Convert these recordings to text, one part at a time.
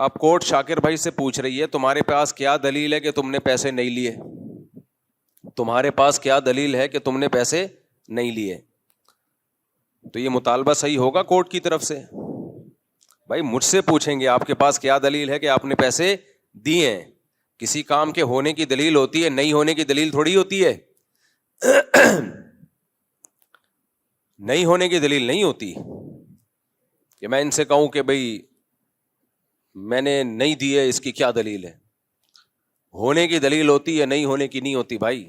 اب کورٹ شاکر بھائی سے پوچھ رہی ہے تمہارے پاس کیا دلیل ہے کہ تم نے پیسے نہیں لیے, تمہارے پاس کیا دلیل ہے کہ تم نے پیسے نہیں لیے. تو یہ مطالبہ صحیح ہوگا کورٹ کی طرف سے, بھائی مجھ سے پوچھیں گے آپ کے پاس کیا دلیل ہے کہ آپ نے پیسے دیے ہیں. کسی کام کے ہونے کی دلیل ہوتی ہے, نہیں ہونے کی دلیل تھوڑی ہوتی ہے. نہیں ہونے کی دلیل نہیں ہوتی کہ میں ان سے کہوں کہ بھئی میں نے نہیں دیے, اس کی کیا دلیل ہے. ہونے کی دلیل ہوتی ہے, نہیں ہونے کی نہیں ہوتی. بھائی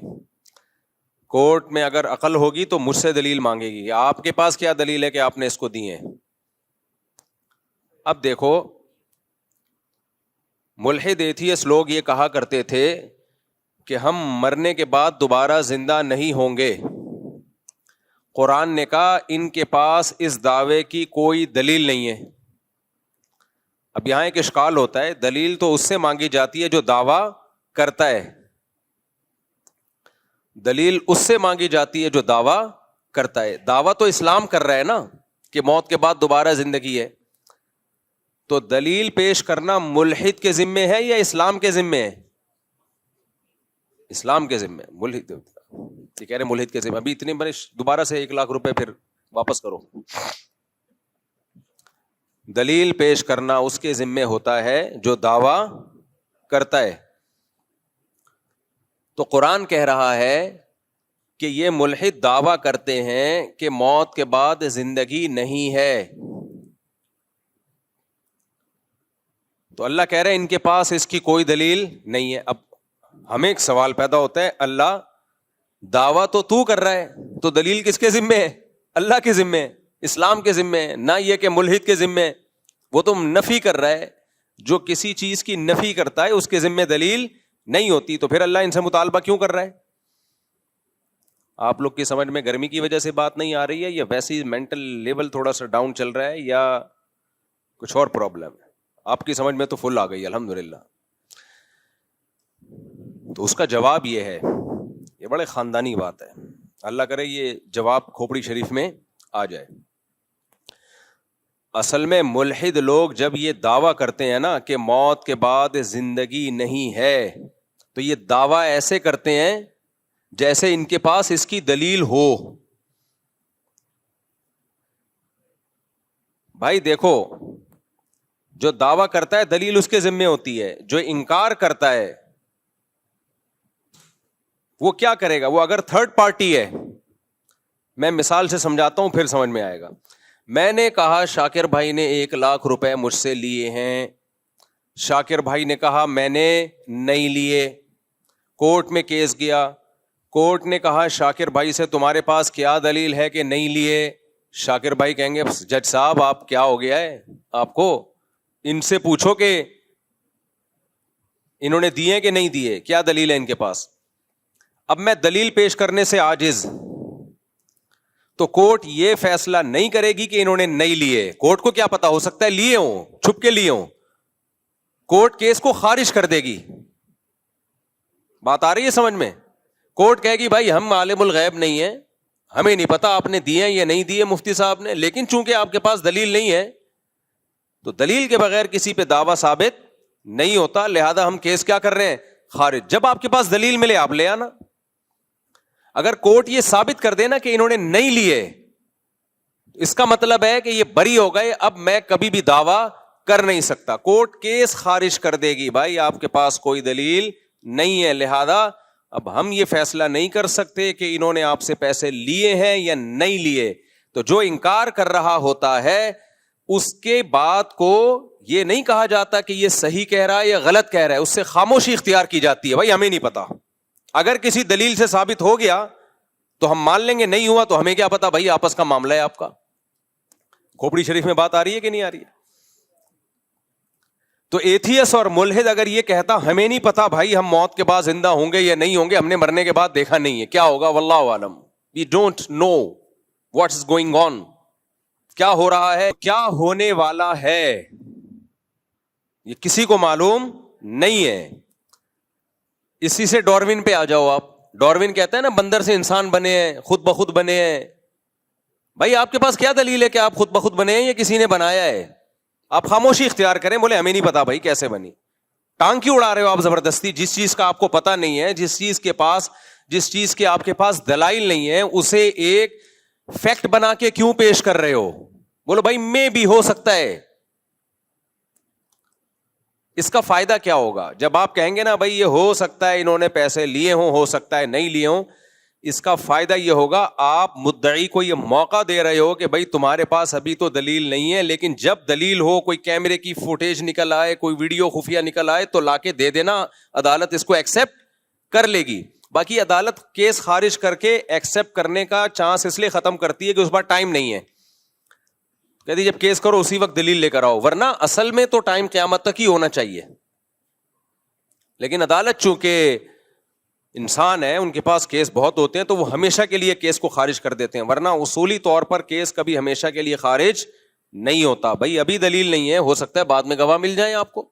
کورٹ میں اگر عقل ہوگی تو مجھ سے دلیل مانگے گی, آپ کے پاس کیا دلیل ہے کہ آپ نے اس کو دیے ہیں. اب دیکھو ملحد ایتھیسٹ لوگ یہ کہا کرتے تھے کہ ہم مرنے کے بعد دوبارہ زندہ نہیں ہوں گے. قرآن نے کہا ان کے پاس اس دعوے کی کوئی دلیل نہیں ہے. اب یہاں ایک اشکال ہوتا ہے, دلیل تو اس سے مانگی جاتی ہے جو دعویٰ کرتا ہے, دلیل اس سے مانگی جاتی ہے جو دعویٰ کرتا ہے. دعویٰ تو اسلام کر رہا ہے نا کہ موت کے بعد دوبارہ زندگی ہے, تو دلیل پیش کرنا ملحد کے ذمے ہے یا اسلام کے ذمے ہے؟ اسلام کے ذمے. ملحد یہ کہہ رہے ملحد کے ذمے, ابھی اتنے بڑے دوبارہ سے 1 لاکھ روپے پھر واپس کرو. دلیل پیش کرنا اس کے ذمے ہوتا ہے جو دعویٰ کرتا ہے. تو قرآن کہہ رہا ہے کہ یہ ملحد دعویٰ کرتے ہیں کہ موت کے بعد زندگی نہیں ہے, تو اللہ کہہ رہے ہیں ان کے پاس اس کی کوئی دلیل نہیں ہے. اب ہمیں ایک سوال پیدا ہوتا ہے, اللہ دعویٰ تو کر رہا ہے, تو دلیل کس کے ذمے ہے؟ اللہ کے ذمے ہے, اسلام کے ذمے ہے, نہ یہ کہ ملحد کے ذمے ہے. وہ تو نفی کر رہا ہے, جو کسی چیز کی نفی کرتا ہے اس کے ذمے دلیل نہیں ہوتی. تو پھر اللہ ان سے مطالبہ کیوں کر رہا ہے؟ آپ لوگ کی سمجھ میں گرمی کی وجہ سے بات نہیں آ رہی ہے, یا ویسے ہی مینٹل لیول تھوڑا سا ڈاؤن چل رہا ہے, یا کچھ اور پرابلم ہے؟ آپ کی سمجھ میں تو فل آ گئی الحمدللہ. تو اس کا جواب یہ ہے, یہ بڑے خاندانی بات ہے, اللہ کرے یہ جواب کھوپڑی شریف میں آ جائے. اصل میں ملحد لوگ جب یہ دعویٰ کرتے ہیں نا کہ موت کے بعد زندگی نہیں ہے, تو یہ دعویٰ ایسے کرتے ہیں جیسے ان کے پاس اس کی دلیل ہو. بھائی دیکھو, جو دعویٰ کرتا ہے دلیل اس کے ذمے ہوتی ہے, جو انکار کرتا ہے وہ کیا کرے گا؟ وہ اگر تھرڈ پارٹی ہے, میں مثال سے سمجھاتا ہوں پھر سمجھ میں آئے گا. میں نے کہا شاکر بھائی نے 1 لاکھ روپے مجھ سے لیے ہیں, شاکر بھائی نے کہا میں نے نہیں لیے. کورٹ میں کیس گیا, کورٹ نے کہا شاکر بھائی سے تمہارے پاس کیا دلیل ہے کہ نہیں لیے؟ شاکر بھائی کہیں گے جج صاحب آپ کیا ہو گیا ہے آپ کو, ان سے پوچھو کہ انہوں نے دیے کہ نہیں دیے, کیا دلیل ہے ان کے پاس. اب میں دلیل پیش کرنے سے عاجز, تو کورٹ یہ فیصلہ نہیں کرے گی کہ انہوں نے نہیں لیے. کورٹ کو کیا پتا, ہو سکتا ہے لیے ہوں, چھپ کے لیے ہوں. کورٹ کیس کو خارج کر دے گی. بات آ رہی ہے سمجھ میں؟ کورٹ کہے گی بھائی ہم عالم الغیب نہیں ہیں, ہمیں نہیں پتا آپ نے دیے یا نہیں دیے مفتی صاحب نے, لیکن چونکہ آپ کے پاس دلیل نہیں ہے تو دلیل کے بغیر کسی پہ دعویٰ ثابت نہیں ہوتا, لہذا ہم کیس کیا کر رہے ہیں؟ خارج. جب آپ کے پاس دلیل ملے آپ لے آنا. اگر کورٹ یہ ثابت کر دینا کہ انہوں نے نہیں لیے, اس کا مطلب ہے کہ یہ بری ہو گئے, اب میں کبھی بھی دعویٰ کر نہیں سکتا. کورٹ کیس خارج کر دے گی, بھائی آپ کے پاس کوئی دلیل نہیں ہے, لہذا اب ہم یہ فیصلہ نہیں کر سکتے کہ انہوں نے آپ سے پیسے لیے ہیں یا نہیں لیے. تو جو انکار کر رہا ہوتا ہے اس کے بات کو یہ نہیں کہا جاتا کہ یہ صحیح کہہ رہا ہے یا غلط کہہ رہا ہے, اس سے خاموشی اختیار کی جاتی ہے, بھائی ہمیں نہیں پتا. اگر کسی دلیل سے ثابت ہو گیا تو ہم مان لیں گے, نہیں ہوا تو ہمیں کیا پتا, بھائی آپس کا معاملہ ہے آپ کا. کھوپڑی شریف میں بات آ رہی ہے کہ نہیں آ رہی ہے؟ تو ایتھیس اور ملحد اگر یہ کہتا ہمیں نہیں پتا بھائی ہم موت کے بعد زندہ ہوں گے یا نہیں ہوں گے, ہم نے مرنے کے بعد دیکھا نہیں ہے, کیا ہوگا واللہ عالم, we don't know what is going on, کیا ہو رہا ہے, کیا ہونے والا ہے, یہ کسی کو معلوم نہیں ہے. اسی سے ڈاروین پہ آ جاؤ آپ. ڈاروین کہتا ہے نا بندر سے انسان بنے ہیں, خود بخود بنے ہیں. بھائی آپ کے پاس کیا دلیل ہے کہ آپ خود بخود بنے ہیں یا کسی نے بنایا ہے؟ آپ خاموشی اختیار کریں, بولے ہمیں نہیں پتا بھائی کیسے بنی. ٹانگ کیوں اڑا رہے ہو آپ زبردستی؟ جس چیز کا آپ کو پتا نہیں ہے, جس چیز کے آپ کے پاس دلائل نہیں ہے, اسے ایک فیکٹ بنا کے کیوں پیش کر رہے ہو؟ بولو بھائی میں بھی ہو سکتا ہے. اس کا فائدہ کیا ہوگا جب آپ کہیں گے نا بھائی یہ ہو سکتا ہے انہوں نے پیسے لیے ہوں, ہو سکتا ہے نہیں لیے ہوں. اس کا فائدہ یہ ہوگا آپ مدعی کو یہ موقع دے رہے ہو کہ بھائی تمہارے پاس ابھی تو دلیل نہیں ہے, لیکن جب دلیل ہو, کوئی کیمرے کی فوٹیج نکل آئے, کوئی ویڈیو خفیہ نکل آئے, تو لا کے دے دینا, عدالت اس کو ایکسپٹ کر لے گی. باقی عدالت کیس خارج کر کے ایکسپٹ کرنے کا چانس اس لیے ختم کرتی ہے کہ اس بار ٹائم نہیں ہے. کہتی جب کیس کرو اسی وقت دلیل لے کر آؤ, ورنہ اصل میں تو ٹائم قیامت تک ہی ہونا چاہیے. لیکن عدالت چونکہ انسان ہے, ان کے پاس کیس بہت ہوتے ہیں, تو وہ ہمیشہ کے لیے کیس کو خارج کر دیتے ہیں, ورنہ اصولی طور پر کیس کبھی ہمیشہ کے لیے خارج نہیں ہوتا. بھائی ابھی دلیل نہیں ہے, ہو سکتا ہے بعد میں گواہ مل جائیں آپ کو,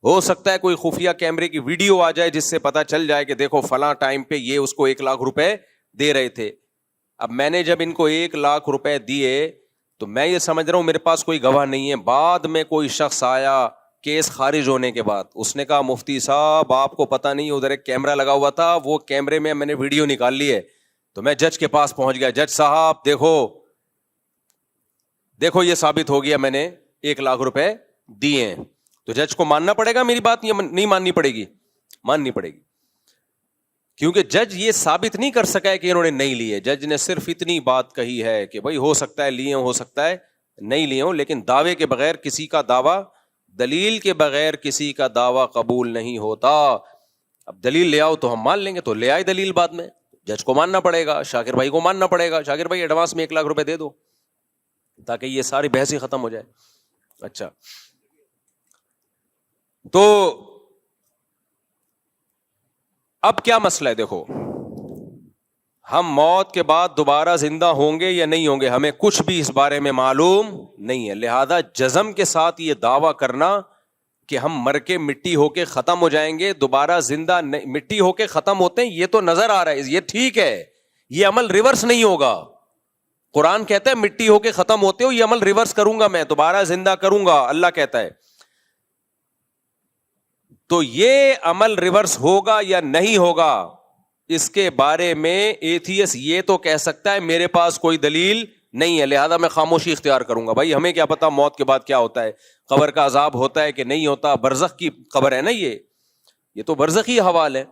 ہو سکتا ہے کوئی خفیہ کیمرے کی ویڈیو آ جائے جس سے پتا چل جائے کہ دیکھو فلاں ٹائم پہ یہ اس کو 1,00,000 روپے دے رہے تھے. اب میں نے جب ان کو 1,00,000 روپے دیے تو میں یہ سمجھ رہا ہوں میرے پاس کوئی گواہ نہیں ہے. بعد میں کوئی شخص آیا کیس خارج ہونے کے بعد, اس نے کہا مفتی صاحب آپ کو پتا نہیں ادھر ایک کیمرہ لگا ہوا تھا, وہ کیمرے میں نے ویڈیو نکال لی ہے. تو میں جج کے پاس پہنچ گیا, جج صاحب دیکھو یہ ثابت ہو گیا میں نے 1,00,000 روپے دیے ہیں. تو جج کو ماننا پڑے گا میری بات, یہ نہیں ماننی پڑے گی؟ ماننی پڑے گی, کیونکہ جج یہ ثابت نہیں کر سکا ہے کہ انہوں نے نہیں لیے. جج نے صرف اتنی بات کہی ہے کہ بھائی ہو سکتا ہے لیے ہوں, ہو سکتا ہے نہیں لیے ہوں, لیکن دعوے کے بغیر کسی کا دعویٰ, دلیل کے بغیر کسی کا دعویٰ قبول نہیں ہوتا. اب دلیل لے آؤ تو ہم مان لیں گے, تو لے آئے دلیل, بعد میں جج کو ماننا پڑے گا, شاکر بھائی کو ماننا پڑے گا. شاکر بھائی ایڈوانس میں 1,00,000 روپے دے دو تاکہ یہ ساری بحث ہی ختم ہو جائے. اچھا, تو اب کیا مسئلہ ہے؟ دیکھو, ہم موت کے بعد دوبارہ زندہ ہوں گے یا نہیں ہوں گے, ہمیں کچھ بھی اس بارے میں معلوم نہیں ہے. لہذا جزم کے ساتھ یہ دعویٰ کرنا کہ ہم مر کے مٹی ہو کے ختم ہو جائیں گے, دوبارہ زندہ مٹی ہو کے ختم ہوتے ہیں, یہ تو نظر آ رہا ہے, یہ ٹھیک ہے, یہ عمل ریورس نہیں ہوگا. قرآن کہتا ہے مٹی ہو کے ختم ہوتے ہو, یہ عمل ریورس کروں گا میں, دوبارہ زندہ کروں گا, اللہ کہتا ہے. تو یہ عمل ریورس ہوگا یا نہیں ہوگا, اس کے بارے میں ایتھیس یہ تو کہہ سکتا ہے میرے پاس کوئی دلیل نہیں ہے, لہذا میں خاموشی اختیار کروں گا. بھائی ہمیں کیا پتا موت کے بعد کیا ہوتا ہے, قبر کا عذاب ہوتا ہے کہ نہیں ہوتا, برزخ کی قبر ہے نا, یہ تو برزخی حوال ہے.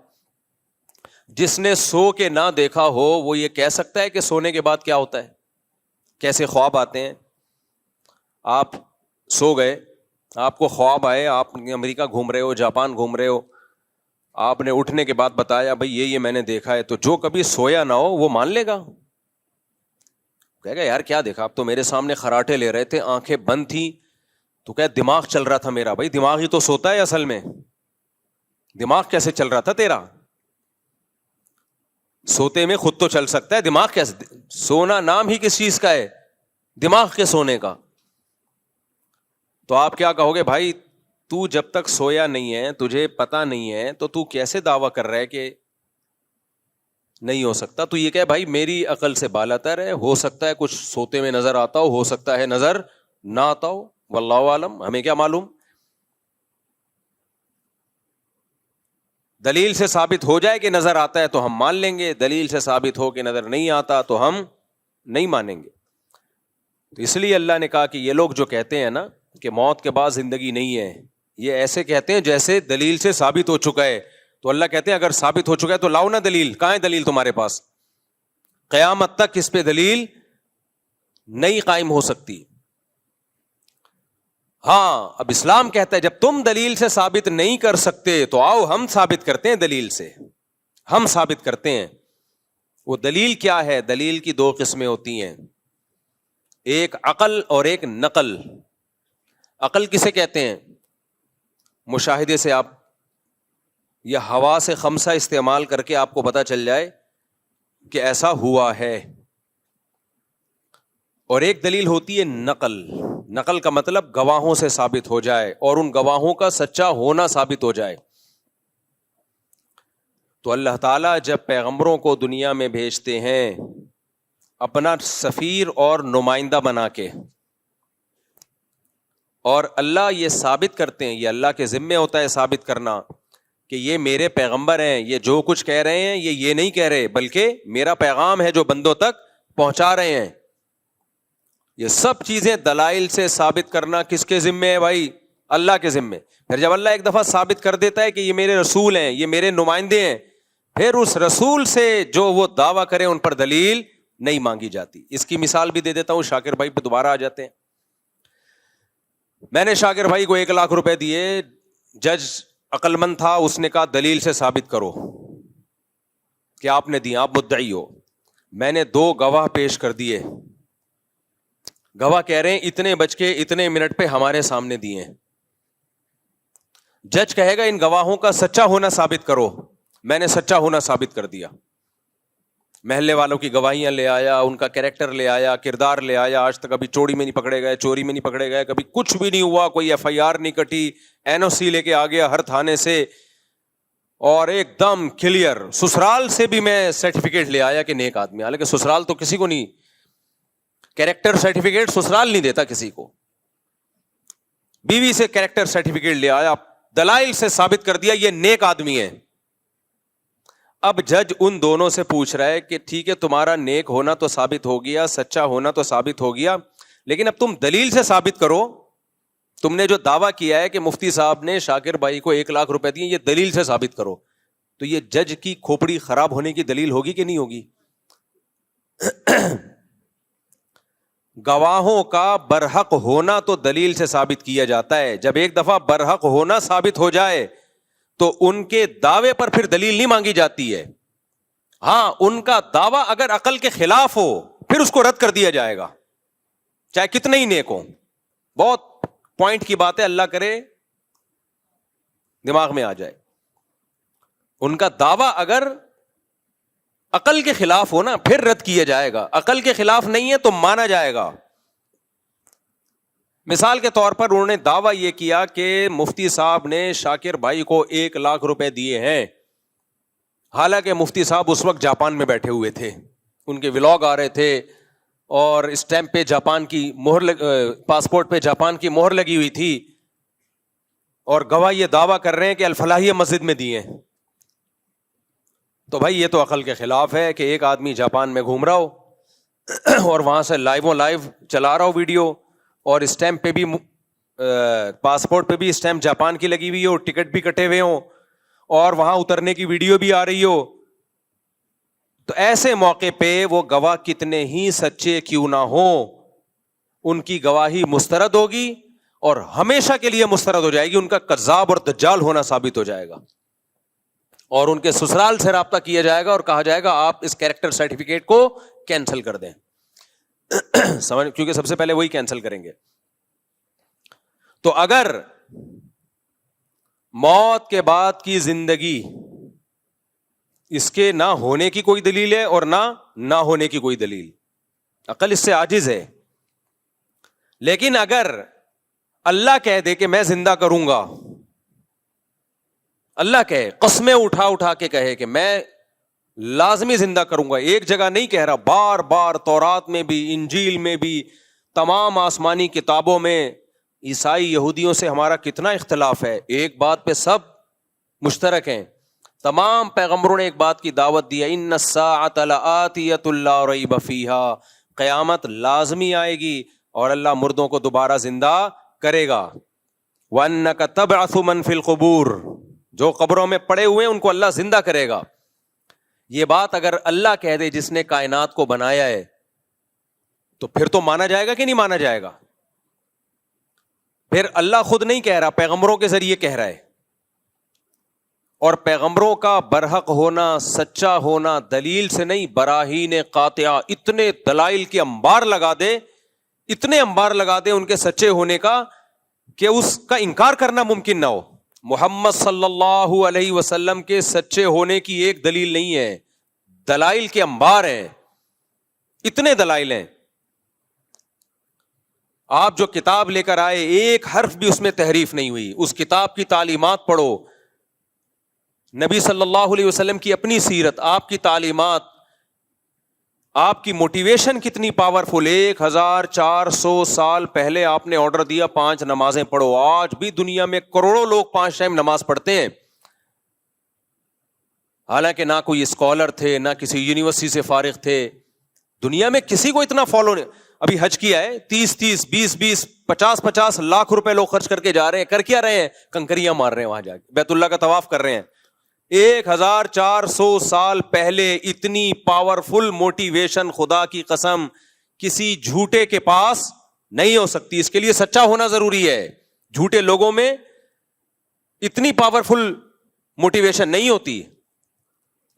جس نے سو کے نہ دیکھا ہو وہ یہ کہہ سکتا ہے کہ سونے کے بعد کیا ہوتا ہے, کیسے خواب آتے ہیں. آپ سو گئے, آپ کو خواب آئے, آپ امریکہ گھوم رہے ہو, جاپان گھوم رہے ہو, آپ نے اٹھنے کے بعد بتایا بھائی یہ میں نے دیکھا ہے, تو جو کبھی سویا نہ ہو وہ مان لے گا, کہے گا یار کیا دیکھا, آپ تو میرے سامنے خراٹے لے رہے تھے, آنکھیں بند تھی, تو کہ دماغ چل رہا تھا میرا. بھائی دماغ ہی تو سوتا ہے, اصل میں دماغ کیسے چل رہا تھا تیرا؟ سوتے میں خود تو چل سکتا ہے, دماغ کیسے؟ سونا نام ہی کس چیز کا ہے؟ دماغ کے سونے کا. تو آپ کیا کہو گے, بھائی تو جب تک سویا نہیں ہے, تجھے پتا نہیں ہے, تو کیسے دعویٰ کر رہا ہے کہ نہیں ہو سکتا؟ تو یہ کہ بھائی میری عقل سے بالاتر ہے, ہو سکتا ہے کچھ سوتے میں نظر آتا ہو سکتا ہے نظر نہ آتا ہو, واللہ عالم, ہمیں کیا معلوم. دلیل سے ثابت ہو جائے کہ نظر آتا ہے تو ہم مان لیں گے, دلیل سے ثابت ہو کہ نظر نہیں آتا تو ہم نہیں مانیں گے. تو اس لیے اللہ نے کہا کہ یہ لوگ جو کہتے ہیں نا کہ موت کے بعد زندگی نہیں ہے, یہ ایسے کہتے ہیں جیسے دلیل سے ثابت ہو چکا ہے. تو اللہ کہتے ہیں اگر ثابت ہو چکا ہے تو لاؤ نا دلیل. کہاں ہے دلیل تمہارے پاس؟ قیامت تک اس پہ دلیل نہیں قائم ہو سکتی. ہاں, اب اسلام کہتا ہے جب تم دلیل سے ثابت نہیں کر سکتے تو آؤ ہم ثابت کرتے ہیں دلیل سے, ہم ثابت کرتے ہیں. وہ دلیل کیا ہے؟ دلیل کی 2 قسمیں ہوتی ہیں, ایک عقل اور ایک نقل. عقل کسے کہتے ہیں؟ مشاہدے سے آپ یا حواس خمسہ استعمال کر کے آپ کو پتا چل جائے کہ ایسا ہوا ہے. اور ایک دلیل ہوتی ہے نقل. نقل کا مطلب گواہوں سے ثابت ہو جائے اور ان گواہوں کا سچا ہونا ثابت ہو جائے. تو اللہ تعالیٰ جب پیغمبروں کو دنیا میں بھیجتے ہیں اپنا سفیر اور نمائندہ بنا کے, اور اللہ یہ ثابت کرتے ہیں, یہ اللہ کے ذمے ہوتا ہے ثابت کرنا کہ یہ میرے پیغمبر ہیں, یہ جو کچھ کہہ رہے ہیں یہ نہیں کہہ رہے, بلکہ میرا پیغام ہے جو بندوں تک پہنچا رہے ہیں. یہ سب چیزیں دلائل سے ثابت کرنا کس کے ذمے ہے بھائی؟ اللہ کے ذمے. پھر جب اللہ ایک دفعہ ثابت کر دیتا ہے کہ یہ میرے رسول ہیں, یہ میرے نمائندے ہیں, پھر اس رسول سے جو وہ دعویٰ کرے ان پر دلیل نہیں مانگی جاتی. اس کی مثال بھی دے دیتا ہوں, شاکر بھائی پہ دوبارہ آ جاتے ہیں. میں نے شاکر بھائی کو 1 لاکھ روپے دیے, جج عقل مند تھا, اس نے کہا دلیل سے ثابت کرو کہ آپ نے دی, آپ مدعی ہو. میں نے 2 گواہ پیش کر دیے, گواہ کہہ رہے ہیں اتنے بج کے اتنے منٹ پہ ہمارے سامنے دیے. جج کہے گا ان گواہوں کا سچا ہونا ثابت کرو. میں نے سچا ہونا ثابت کر دیا, محلے والوں کی گواہیاں لے آیا, ان کا کیریکٹر لے آیا, کردار لے آیا. آج تک ابھی چوری میں نہیں پکڑے گئے, چوری میں نہیں پکڑے گئے, کبھی کچھ بھی نہیں ہوا, کوئی FIR نہیں کٹی, NOC لے کے آ گیا ہر تھانے سے, اور ایک دم کلیئر. سسرال سے بھی میں سرٹیفکیٹ لے آیا کہ نیک آدمی, حالانکہ سسرال تو کسی کو نہیں, کیریکٹر سرٹیفکیٹ سسرال نہیں دیتا کسی کو. بیوی سے کیریکٹر سرٹیفکیٹ لے آیا, دلائل سے ثابت کر دیا یہ نیک آدمی ہے. اب جج ان دونوں سے پوچھ رہا ہے کہ ٹھیک ہے تمہارا نیک ہونا تو ثابت ہو گیا, سچا ہونا تو ثابت ہو گیا, لیکن اب تم دلیل سے ثابت کرو. تم نے جو دعویٰ کیا ہے کہ مفتی صاحب نے شاکر بھائی کو 1 لاکھ روپے دیے, یہ دلیل سے ثابت کرو. تو یہ جج کی کھوپڑی خراب ہونے کی دلیل ہوگی کہ نہیں ہوگی؟ گواہوں کا برحق ہونا تو دلیل سے ثابت کیا جاتا ہے. جب ایک دفعہ برحق ہونا ثابت ہو جائے تو ان کے دعوے پر پھر دلیل نہیں مانگی جاتی ہے. ہاں, ان کا دعویٰ اگر عقل کے خلاف ہو پھر اس کو رد کر دیا جائے گا, چاہے کتنے ہی نیک ہوں. بہت پوائنٹ کی بات ہے, اللہ کرے دماغ میں آ جائے. ان کا دعویٰ اگر عقل کے خلاف ہو نا پھر رد کیا جائے گا, عقل کے خلاف نہیں ہے تو مانا جائے گا. مثال کے طور پر انہوں نے دعویٰ یہ کیا کہ مفتی صاحب نے شاکر بھائی کو 1 لاکھ روپے دیے ہیں, حالانکہ مفتی صاحب اس وقت جاپان میں بیٹھے ہوئے تھے, ان کے ولاگ آ رہے تھے, اور اسٹیمپ پہ جاپان کی مہر, پاسپورٹ پہ جاپان کی مہر لگی ہوئی تھی, اور گواہ یہ دعویٰ کر رہے ہیں کہ الفلاحیہ مسجد میں دیے. تو بھائی یہ تو عقل کے خلاف ہے کہ ایک آدمی جاپان میں گھوم رہا ہو اور وہاں سے لائیو چلا رہا ہو ویڈیو, اور اسٹیمپ پہ بھی, پاسپورٹ پہ بھی اسٹیمپ جاپان کی لگی ہوئی ہو, ٹکٹ بھی کٹے ہوئے ہوں, اور وہاں اترنے کی ویڈیو بھی آ رہی ہو. تو ایسے موقع پہ وہ گواہ کتنے ہی سچے کیوں نہ ہوں, ان کی گواہی مسترد ہوگی, اور ہمیشہ کے لیے مسترد ہو جائے گی. ان کا کذاب اور دجال ہونا ثابت ہو جائے گا, اور ان کے سسرال سے رابطہ کیا جائے گا اور کہا جائے گا آپ اس کیریکٹر سرٹیفکیٹ کو کینسل کر دیں. سمجھ, کیونکہ سب سے پہلے وہی کینسل کریں گے. تو اگر موت کے بعد کی زندگی, اس کے نہ ہونے کی کوئی دلیل ہے اور نہ ہونے کی کوئی دلیل, عقل اس سے عاجز ہے. لیکن اگر اللہ کہہ دے کہ میں زندہ کروں گا, اللہ کہے, قسمیں اٹھا کے کہے کہ میں لازمی زندہ کروں گا, ایک جگہ نہیں کہہ رہا, بار بار تورات میں بھی, انجیل میں بھی, تمام آسمانی کتابوں میں. عیسائی یہودیوں سے ہمارا کتنا اختلاف ہے, ایک بات پہ سب مشترک ہیں. تمام پیغمبروں نے ایک بات کی دعوت دی ہے, ان الساعۃ لآتیۃ لا ریب فیہا, قیامت لازمی آئے گی اور اللہ مردوں کو دوبارہ زندہ کرے گا. وَأَنَّكَ تَبْعَثُ مَنْ فِي الْقُبُورِ, جو قبروں میں پڑے ہوئے ہیں ان کو اللہ زندہ کرے گا. یہ بات اگر اللہ کہہ دے جس نے کائنات کو بنایا ہے, تو پھر تو مانا جائے گا کہ نہیں مانا جائے گا؟ پھر اللہ خود نہیں کہہ رہا, پیغمبروں کے ذریعے کہہ رہا ہے. اور پیغمبروں کا برحق ہونا, سچا ہونا دلیل سے نہیں, براہین قاطعہ, اتنے دلائل کے انبار لگا دے, اتنے انبار لگا دے ان کے سچے ہونے کا کہ اس کا انکار کرنا ممکن نہ ہو. محمد صلی اللہ علیہ وسلم کے سچے ہونے کی ایک دلیل نہیں ہے, دلائل کے انبار ہیں, اتنے دلائل ہیں. آپ جو کتاب لے کر آئے, ایک حرف بھی اس میں تحریف نہیں ہوئی. اس کتاب کی تعلیمات پڑھو, نبی صلی اللہ علیہ وسلم کی اپنی سیرت, آپ کی تعلیمات, آپ کی موٹیویشن کتنی پاورفل. 1400 سال پہلے آپ نے آرڈر دیا 5 نمازیں پڑھو. آج بھی دنیا میں کروڑوں لوگ 5 ٹائم نماز پڑھتے ہیں, حالانکہ نہ کوئی اسکالر تھے, نہ کسی یونیورسٹی سے فارغ تھے. دنیا میں کسی کو اتنا فالو نہیں. ابھی حج کیا ہے 30 20 50 لاکھ روپے لوگ خرچ کر کے جا رہے ہیں. کر کیا رہے ہیں؟ کنکریاں مار رہے ہیں وہاں جا کے, بیت اللہ کا طواف کر رہے ہیں. 1400 سال پہلے اتنی پاورفل موٹیویشن خدا کی قسم کسی جھوٹے کے پاس نہیں ہو سکتی. اس کے لیے سچا ہونا ضروری ہے. جھوٹے لوگوں میں اتنی پاورفل موٹیویشن نہیں ہوتی,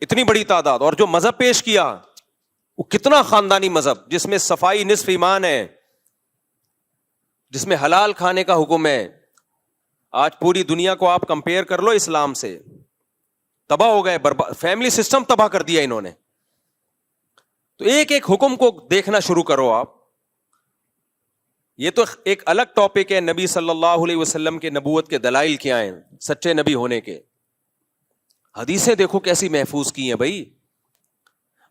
اتنی بڑی تعداد. اور جو مذہب پیش کیا وہ کتنا خاندانی مذہب, جس میں صفائی نصف ایمان ہے, جس میں حلال کھانے کا حکم ہے. آج پوری دنیا کو آپ کمپیئر کر لو اسلام سے, تباہ ہو گئے, فیملی سسٹم تباہ کر دیا انہوں نے. تو ایک ایک حکم کو دیکھنا شروع کرو آپ. یہ تو ایک الگ ٹاپک ہے نبی صلی اللہ علیہ وسلم کے نبوت کے دلائل کیا ہیں, سچے نبی ہونے کے. حدیثیں دیکھو کیسی محفوظ کی ہیں بھائی.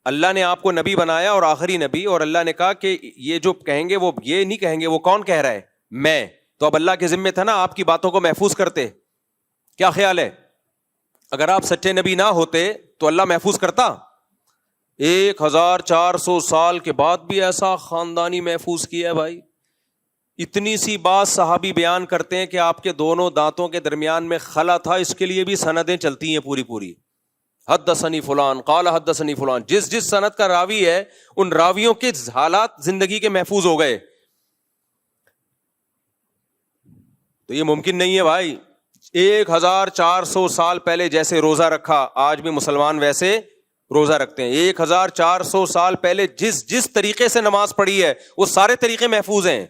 اللہ نے آپ کو نبی بنایا اور آخری نبی, اور اللہ نے کہا کہ یہ جو کہیں گے وہ یہ نہیں کہیں گے, وہ کون کہہ رہا ہے؟ میں. تو اب اللہ کے ذمے تھا نا آپ کی باتوں کو محفوظ کرتے. کیا خیال ہے اگر آپ سچے نبی نہ ہوتے تو اللہ محفوظ کرتا؟ 1400 سال کے بعد بھی ایسا خاندانی محفوظ کیا ہے بھائی. اتنی سی بات صحابی بیان کرتے ہیں کہ آپ کے دونوں دانتوں کے درمیان میں خلا تھا, اس کے لیے بھی سندیں چلتی ہیں پوری پوری. حدثنی فلان قال حدثنی فلان, جس سند کا راوی ہے ان راویوں کے حالات زندگی کے محفوظ ہو گئے. تو یہ ممکن نہیں ہے بھائی. 1400 سال پہلے جیسے روزہ رکھا آج بھی مسلمان ویسے روزہ رکھتے ہیں. 1400 سال پہلے جس طریقے سے نماز پڑھی ہے وہ سارے طریقے محفوظ ہیں.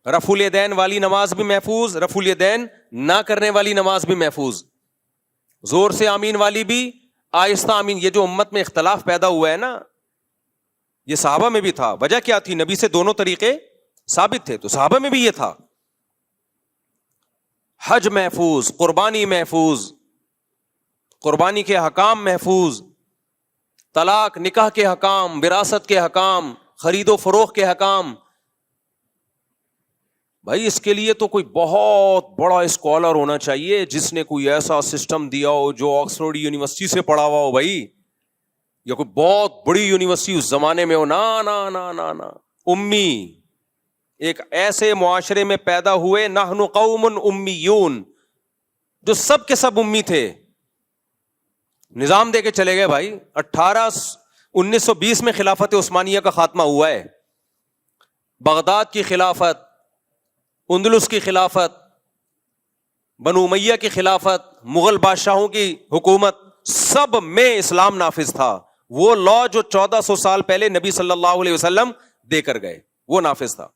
رفع الیدین والی نماز بھی محفوظ, رفع الیدین نہ کرنے والی نماز بھی محفوظ, زور سے آمین والی بھی, آہستہ آمین. یہ جو امت میں اختلاف پیدا ہوا ہے نا, یہ صحابہ میں بھی تھا. وجہ کیا تھی؟ نبی سے دونوں طریقے ثابت تھے, تو صحابہ میں بھی یہ تھا. حج محفوظ, قربانی محفوظ, قربانی کے حکام محفوظ, طلاق نکاح کے حکام, وراثت کے حکام, خرید و فروخت کے حکام. بھائی اس کے لیے تو کوئی بہت بڑا اسکالر ہونا چاہیے جس نے کوئی ایسا سسٹم دیا ہو جو آکسفورڈ یونیورسٹی سے پڑھا ہوا ہو بھائی, یا کوئی بہت بڑی یونیورسٹی اس زمانے میں ہو. نا نا نا نا نا, امی. ایک ایسے معاشرے میں پیدا ہوئے, نحن قوم امیون, جو سب کے سب امی تھے. نظام دے کے چلے گئے بھائی. 1920 میں خلافت عثمانیہ کا خاتمہ ہوا ہے. بغداد کی خلافت, اندلس کی خلافت, بنو امیہ کی خلافت, مغل بادشاہوں کی حکومت, سب میں اسلام نافذ تھا. وہ لا جو 1400 سال پہلے نبی صلی اللہ علیہ وسلم دے کر گئے وہ نافذ تھا.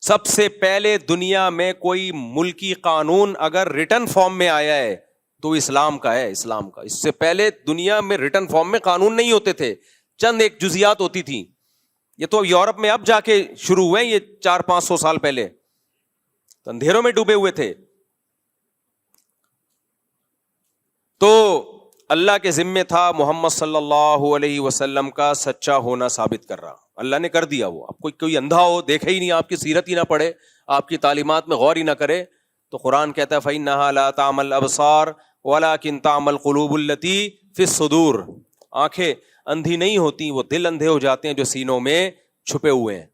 سب سے پہلے دنیا میں کوئی ملکی قانون اگر ریٹن فارم میں آیا ہے تو اسلام کا ہے, اسلام کا. اس سے پہلے دنیا میں ریٹن فارم میں قانون نہیں ہوتے تھے, چند ایک جزیات ہوتی تھیں. یہ تو یورپ میں اب جا کے شروع ہوئے, یہ 400-500 سال پہلے تو اندھیروں میں ڈوبے ہوئے تھے. تو اللہ کے ذمے تھا محمد صلی اللہ علیہ وسلم کا سچا ہونا ثابت کر رہا. اللہ نے کر دیا. وہ اب کوئی اندھا ہو, دیکھے ہی نہیں, آپ کی سیرت ہی نہ پڑھے, آپ کی تعلیمات میں غور ہی نہ کرے, تو قرآن کہتا ہے فَإِنَّهَا لَا تَعْمَى الْأَبْصَارُ وَلَكِنْ تَعْمَى الْقُلُوبُ الَّتِي فِي الصُّدُورِ. آنکھیں اندھی نہیں ہوتی, وہ دل اندھے ہو جاتے ہیں جو سینوں میں چھپے ہوئے ہیں.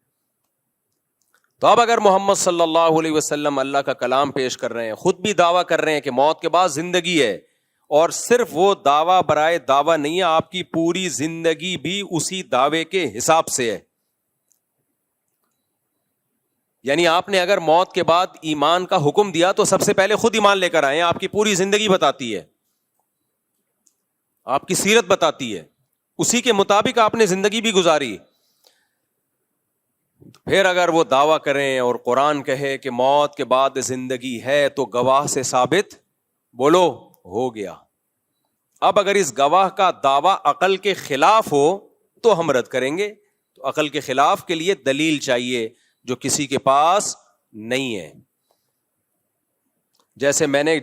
تو اب اگر محمد صلی اللہ علیہ وسلم اللہ کا کلام پیش کر رہے ہیں, خود بھی دعویٰ کر رہے ہیں کہ موت کے بعد زندگی ہے, اور صرف وہ دعویٰ برائے دعویٰ نہیں ہے, آپ کی پوری زندگی بھی اسی دعوے کے حساب سے ہے. یعنی آپ نے اگر موت کے بعد ایمان کا حکم دیا تو سب سے پہلے خود ایمان لے کر آئے. آپ کی پوری زندگی بتاتی ہے, آپ کی سیرت بتاتی ہے, اسی کے مطابق آپ نے زندگی بھی گزاری. پھر اگر وہ دعویٰ کریں اور قرآن کہے کہ موت کے بعد زندگی ہے تو گواہ سے ثابت بولو ہو گیا. اب اگر اس گواہ کا دعویٰ عقل کے خلاف ہو تو ہم رد کریں گے. تو عقل کے خلاف کے لیے دلیل چاہیے جو کسی کے پاس نہیں ہے. جیسے میں نے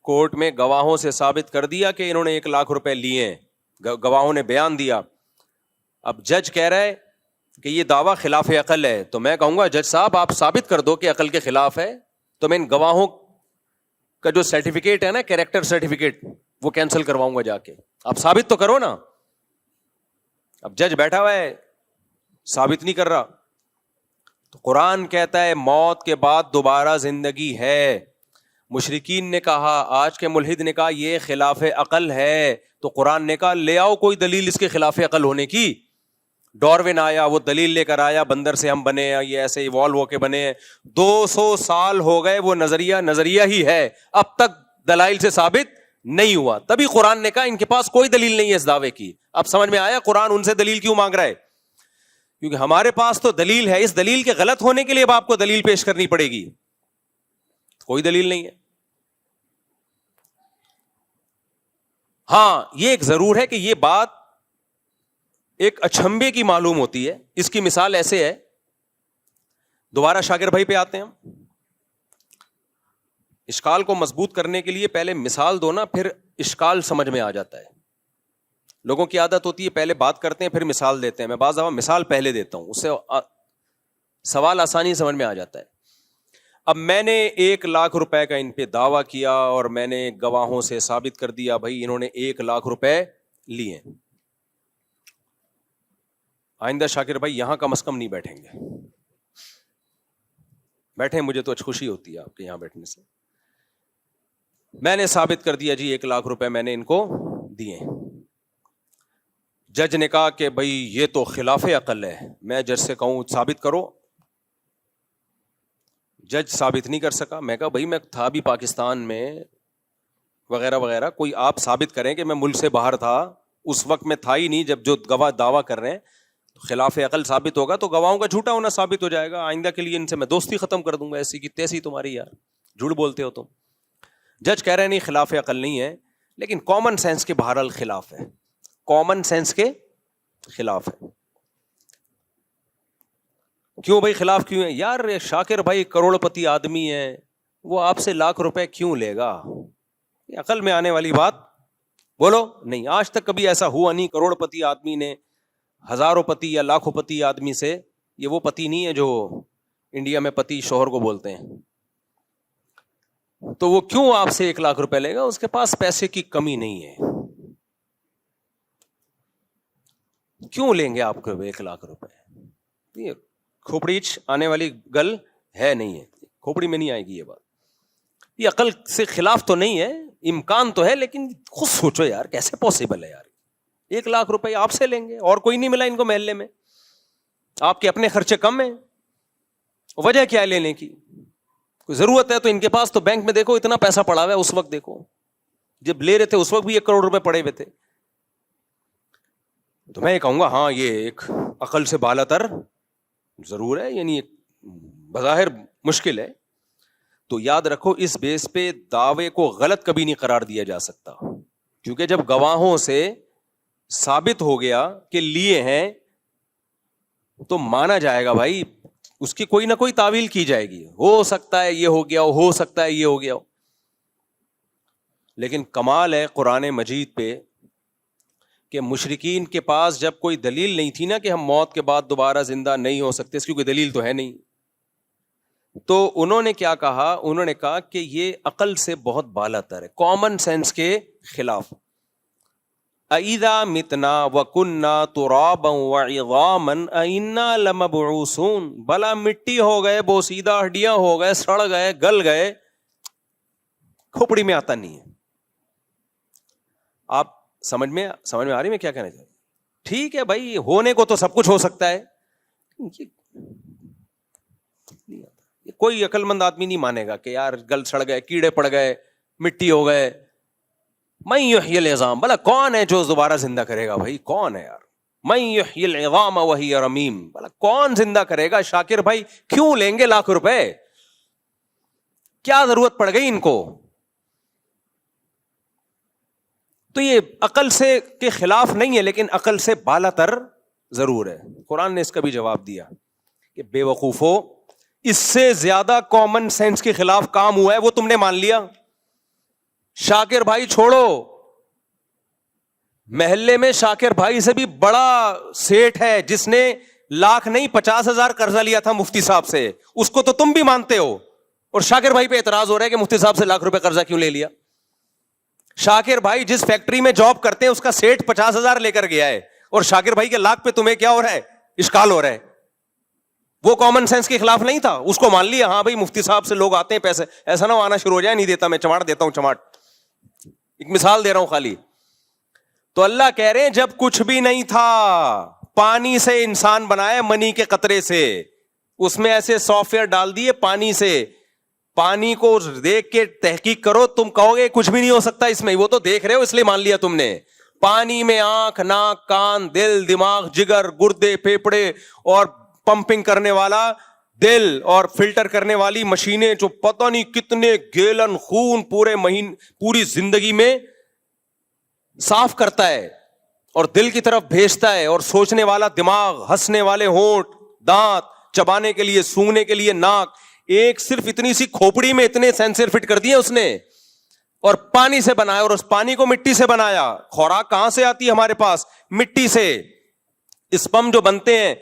کورٹ میں گواہوں سے ثابت کر دیا کہ انہوں نے 1 لاکھ روپے لیے ہیں, گواہوں نے بیان دیا. اب جج کہہ رہا ہے کہ یہ دعویٰ خلاف عقل ہے, تو میں کہوں گا جج صاحب آپ ثابت کر دو کہ عقل کے خلاف ہے, تو میں ان گواہوں کا جو سرٹیفکیٹ ہے نا, کیریکٹر سرٹیفکیٹ, وہ کینسل کرواؤں گا جا کے. آپ ثابت تو کرو نا. اب جج بیٹھا ہوا ہے, ثابت نہیں کر رہا. تو قرآن کہتا ہے موت کے بعد دوبارہ زندگی ہے. مشرکین نے کہا, آج کے ملحد نے کہا یہ خلاف عقل ہے, تو قرآن نے کہا لے آؤ کوئی دلیل اس کے خلاف عقل ہونے کی. ڈاروین آیا, وہ دلیل لے کر آیا بندر سے ہم بنے ہیں, یہ ایسے ایوالو ہو کے بنے ہیں. 200 سال ہو گئے, وہ نظریہ ہی ہے, اب تک دلائل سے ثابت نہیں ہوا. تبھی قرآن نے کہا ان کے پاس کوئی دلیل نہیں ہے اس دعوے کی. اب سمجھ میں آیا قرآن ان سے دلیل کیوں مانگ رہا ہے, کیونکہ ہمارے پاس تو دلیل ہے. اس دلیل کے غلط ہونے کے لیے اب آپ کو دلیل پیش کرنی پڑے گی. کوئی دلیل نہیں ہے. ہاں یہ ایک ضرور ہے کہ یہ بات ایک اچھمبے کی معلوم ہوتی ہے. اس کی مثال ایسے ہے, دوبارہ شاکر بھائی پہ آتے ہیں ہم. اشکال کو مضبوط کرنے کے لیے پہلے مثال دو نا, پھر اشکال سمجھ میں آ جاتا ہے. لوگوں کی عادت ہوتی ہے پہلے بات کرتے ہیں پھر مثال دیتے ہیں. میں بعض دفعہ مثال پہلے دیتا ہوں, اس سے سوال آسانی سمجھ میں آ جاتا ہے. اب میں نے 1 لاکھ روپے کا ان پہ دعویٰ کیا اور میں نے گواہوں سے ثابت کر دیا بھائی انہوں نے 1 لاکھ روپے لیے. آئندہ شاکر بھائی یہاں کم از کم نہیں بیٹھیں گے. بیٹھیں, مجھے تو خوشی ہوتی ہے آپ کے یہاں بیٹھنے سے. میں نے ثابت کر دیا جی 1 لاکھ روپے میں نے ان کو دیے. جج نے کہا کہ بھائی یہ تو خلاف عقل ہے. میں جج سے کہوں ثابت کرو, جج ثابت نہیں کر سکا. میں کہا بھائی میں تھا بھی پاکستان میں وغیرہ وغیرہ, کوئی آپ ثابت کریں کہ میں ملک سے باہر تھا, اس وقت میں تھا ہی نہیں جب جو گواہ دعویٰ کر رہے ہیں. خلاف عقل ثابت ہوگا تو گواہوں کا جھوٹا ہونا ثابت ہو جائے گا. آئندہ کے لیے ان سے میں دوستی ختم کر دوں گا. ایسی کی تیسی تمہاری, یار جھوٹ بولتے ہو تم. جج کہہ رہے ہیں نہیں خلاف عقل نہیں ہے, لیکن کامن سینس کے بہرحال خلاف ہے. کامن سینس کے خلاف ہے. کیوں بھائی خلاف کیوں ہے؟ یار شاکر بھائی کروڑ پتی آدمی ہے, وہ آپ سے 1 لاکھ روپے کیوں لے گا؟ یہ عقل میں آنے والی بات بولو نہیں. آج تک کبھی ایسا ہوا نہیں کروڑ پتی آدمی نے ہزاروں پتی یا لاکھوں پتی آدمی سے, یہ وہ پتی نہیں ہے جو انڈیا میں پتی شوہر کو بولتے ہیں, تو وہ کیوں آپ سے 1 لاکھ روپے لے گا؟ اس کے پاس پیسے کی کمی نہیں ہے. کیوں لیں گے آپ کو 1 لاکھ روپے؟ یہ کھوپڑی آنے والی گل ہے نہیں ہے, کھوپڑی میں نہیں آئے گی یہ بات. یہ عقل سے خلاف تو نہیں ہے, امکان تو ہے, لیکن خود سوچو یار کیسے پاسبل ہے یار. 1 لاکھ روپے آپ سے لیں گے اور کوئی نہیں ملا ان کو محلے میں, آپ کے اپنے خرچے کم ہیں, وجہ کیا ہے لینے کی؟ کوئی ضرورت ہے تو ان کے پاس تو بینک میں دیکھو اتنا پیسہ پڑا ہوا ہے, اس وقت دیکھو جب لے رہے تھے اس وقت بھی 1 کروڑ روپے پڑے ہوئے تھے. تو میں یہ کہوں گا ہاں یہ ایک عقل سے بالا تر ضرور ہے, یعنی بظاہر مشکل ہے. تو یاد رکھو اس بیس پہ دعوے کو غلط کبھی نہیں قرار دیا جا سکتا, کیونکہ جب گواہوں سے ثابت ہو گیا کہ لیے ہیں تو مانا جائے گا بھائی, اس کی کوئی نہ کوئی تعویل کی جائے گی. ہو سکتا ہے یہ ہو گیا ہو سکتا ہے یہ ہو گیا. لیکن کمال ہے قرآن مجید پہ کہ مشرکین کے پاس جب کوئی دلیل نہیں تھی نا کہ ہم موت کے بعد دوبارہ زندہ نہیں ہو سکتے, اس کی کوئی دلیل تو ہے نہیں, تو انہوں نے کیا کہا؟ انہوں نے کہا کہ یہ عقل سے بہت بالا تر ہے, کامن سینس کے خلاف. اَإِذَا مِتْنَا وَكُنَّا تُرَابًا وَعِظَامًا أَإِنَّا لَمَبْعُوثُونَ, بھلا مٹی ہو گئے, بوسیدہ ہڈیاں ہو گئے, سڑ گئے, گل گئے, کھوپڑی میں آتا نہیں ہے. آپ سمجھ میں آ رہی میں کیا کہنا چاہتے ہیں؟ ٹھیک ہے بھائی ہونے کو تو سب کچھ ہو سکتا ہے, کوئی عقل مند آدمی نہیں مانے گا کہ یار گل سڑ گئے, کیڑے پڑ گئے, مٹی ہو گئے. من یحیی العظام, بھلا کون ہے جو دوبارہ زندہ کرے گا؟ بھائی کون ہے یار؟ من یحیی العظام وہی رمیم, بھلا کون زندہ کرے گا؟ شاکر بھائی کیوں لیں گے 1 لاکھ روپے؟ کیا ضرورت پڑ گئی ان کو؟ تو یہ عقل سے کے خلاف نہیں ہے, لیکن عقل سے بالا تر ضرور ہے. قرآن نے اس کا بھی جواب دیا کہ بے وقوفو, اس سے زیادہ کامن سینس کے خلاف کام ہوا ہے وہ تم نے مان لیا. شاکر بھائی چھوڑو, محلے میں شاکر بھائی سے بھی بڑا سیٹ ہے جس نے لاکھ نہیں 50,000 قرضہ لیا تھا مفتی صاحب سے, اس کو تو تم بھی مانتے ہو, اور شاکر بھائی پہ اعتراض ہو رہا ہے کہ مفتی صاحب سے لاکھ روپے قرضہ کیوں لے لیا. شاکر بھائی جس فیکٹری میں جاب کرتے ہیں اس کا سیٹ 50,000 لے کر گیا ہے, اور شاکر بھائی کے لاکھ پہ تمہیں کیا ہو رہا ہے, اشکال ہو رہا ہے. وہ کامن سینس کے خلاف نہیں تھا, اس کو مان لیا ہاں بھائی مفتی صاحب سے لوگ آتے ہیں پیسے, ایسا نہ آنا شروع ہو جائے نہیں دیتا میں, چماٹ دیتا ہوں چماٹ. ایک مثال دے رہا ہوں خالی. تو اللہ کہہ رہے ہیں جب کچھ بھی نہیں تھا, پانی سے انسان بنایا, منی کے قطرے سے, اس میں ایسے سافٹ ویئر ڈال دیے پانی سے, پانی کو دیکھ کے تحقیق کرو, تم کہو گے کچھ بھی نہیں ہو سکتا اس میں, وہ تو دیکھ رہے ہو اس لیے مان لیا تم نے. پانی میں آنکھ, ناک, کان, دل, دماغ, جگر, گردے, پھیپھڑے اور پمپنگ کرنے والا دل اور فلٹر کرنے والی مشینیں جو پتہ نہیں کتنے گیلن خون پوری زندگی میں صاف کرتا ہے اور دل کی طرف بھیجتا ہے, اور سوچنے والا دماغ, ہنسنے والے ہونٹ, دانت, چبانے کے لیے, سونگنے کے لیے ناک, ایک صرف اتنی سی کھوپڑی میں اتنے سینسر فٹ کر دیے اس نے, اور پانی سے بنایا, اور اس پانی کو مٹی سے بنایا. خوراک کہاں سے آتی ہے ہمارے پاس؟ مٹی سے. اسپم جو بنتے ہیں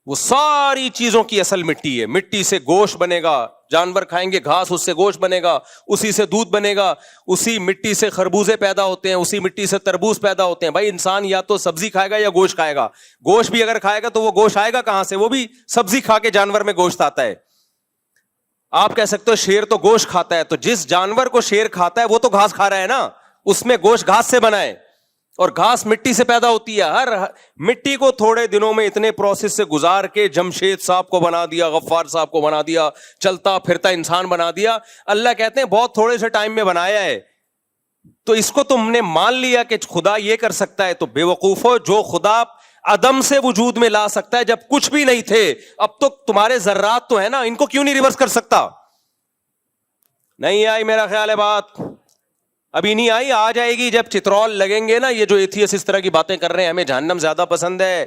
وہ ساری چیزوں کی اصل مٹی ہے. مٹی سے گوشت بنے گا, جانور کھائیں گے گھاس, اس سے گوشت بنے گا, اسی سے دودھ بنے گا, اسی مٹی سے خربوزے پیدا ہوتے ہیں, اسی مٹی سے تربوز پیدا ہوتے ہیں. بھائی انسان یا تو سبزی کھائے گا یا گوشت کھائے گا. گوشت بھی اگر کھائے گا تو وہ گوشت آئے گا کہاں سے؟ وہ بھی سبزی کھا کے جانور میں گوشت آتا ہے. آپ کہہ سکتے ہو شیر تو گوشت کھاتا ہے, تو جس جانور کو شیر کھاتا ہے وہ تو گھاس کھا رہا ہے نا, اس میں گوشت گھاس سے بنا ہے, اور گھاس مٹی سے پیدا ہوتی ہے. ہر مٹی کو تھوڑے دنوں میں اتنے پروسیس سے گزار کے جمشید صاحب کو بنا دیا, غفار صاحب کو بنا دیا, چلتا پھرتا انسان بنا دیا. اللہ کہتے ہیں بہت تھوڑے سے ٹائم میں بنایا ہے, تو اس کو تم نے مان لیا کہ خدا یہ کر سکتا ہے. تو بے وقوفو, جو خدا عدم سے وجود میں لا سکتا ہے جب کچھ بھی نہیں تھے, اب تو تمہارے ذرات تو ہے نا, ان کو کیوں نہیں ریورس کر سکتا؟ نہیں آئی میرا خیال ہے بات, ابھی نہیں آئی, آ جائے گی جب چترول لگیں گے نا. یہ جو ایتھیس اس طرح کی باتیں کر رہے ہیں ہمیں جہنم زیادہ پسند ہے,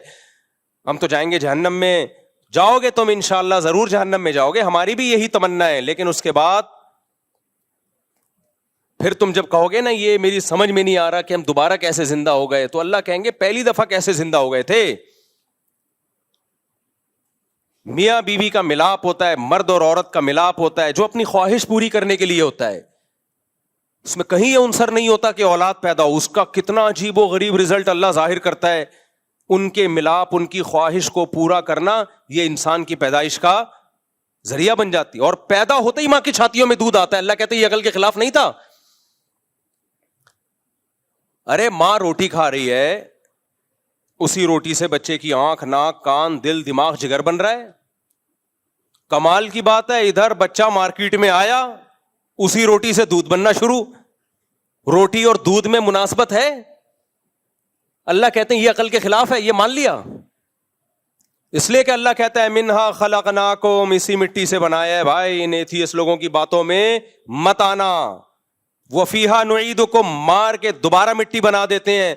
ہم تو جائیں گے جہنم میں. جاؤ گے تم انشاءاللہ, ضرور جہنم میں جاؤ گے, ہماری بھی یہی تمنا ہے. لیکن اس کے بعد پھر تم جب کہو گے نا یہ میری سمجھ میں نہیں آ رہا کہ ہم دوبارہ کیسے زندہ ہو گئے, تو اللہ کہیں گے پہلی دفعہ کیسے زندہ ہو گئے تھے. میاں بیوی کا ملاپ ہوتا ہے, مرد اور عورت کا ملاپ ہوتا ہے, جو اپنی خواہش پوری کرنے کے لیے ہوتا ہے. اس میں کہیں یہ عنصر نہیں ہوتا کہ اولاد پیدا ہو. اس کا کتنا عجیب و غریب رزلٹ اللہ ظاہر کرتا ہے. ان کے ملاپ, ان کی خواہش کو پورا کرنا, یہ انسان کی پیدائش کا ذریعہ بن جاتی. اور پیدا ہوتے ہی ماں کی چھاتیوں میں دودھ آتا ہے. اللہ کہتے ہیں یہ عقل کے خلاف نہیں تھا. ارے ماں روٹی کھا رہی ہے, اسی روٹی سے بچے کی آنکھ, ناک, کان, دل, دماغ, جگر بن رہا ہے. کمال کی بات ہے, ادھر بچہ مارکیٹ میں آیا, اسی روٹی سے دودھ بننا شروع. روٹی اور دودھ میں مناسبت ہے. اللہ کہتے ہیں یہ عقل کے خلاف ہے, یہ مان لیا. اس لیے کہ اللہ کہتا ہے منہا خلقناکم, اسی مٹی سے بنایا ہے. بھائی ان ایتھیس لوگوں کی باتوں میں مت آنا. وفیہا نعیدکم, مار کے دوبارہ مٹی بنا دیتے ہیں.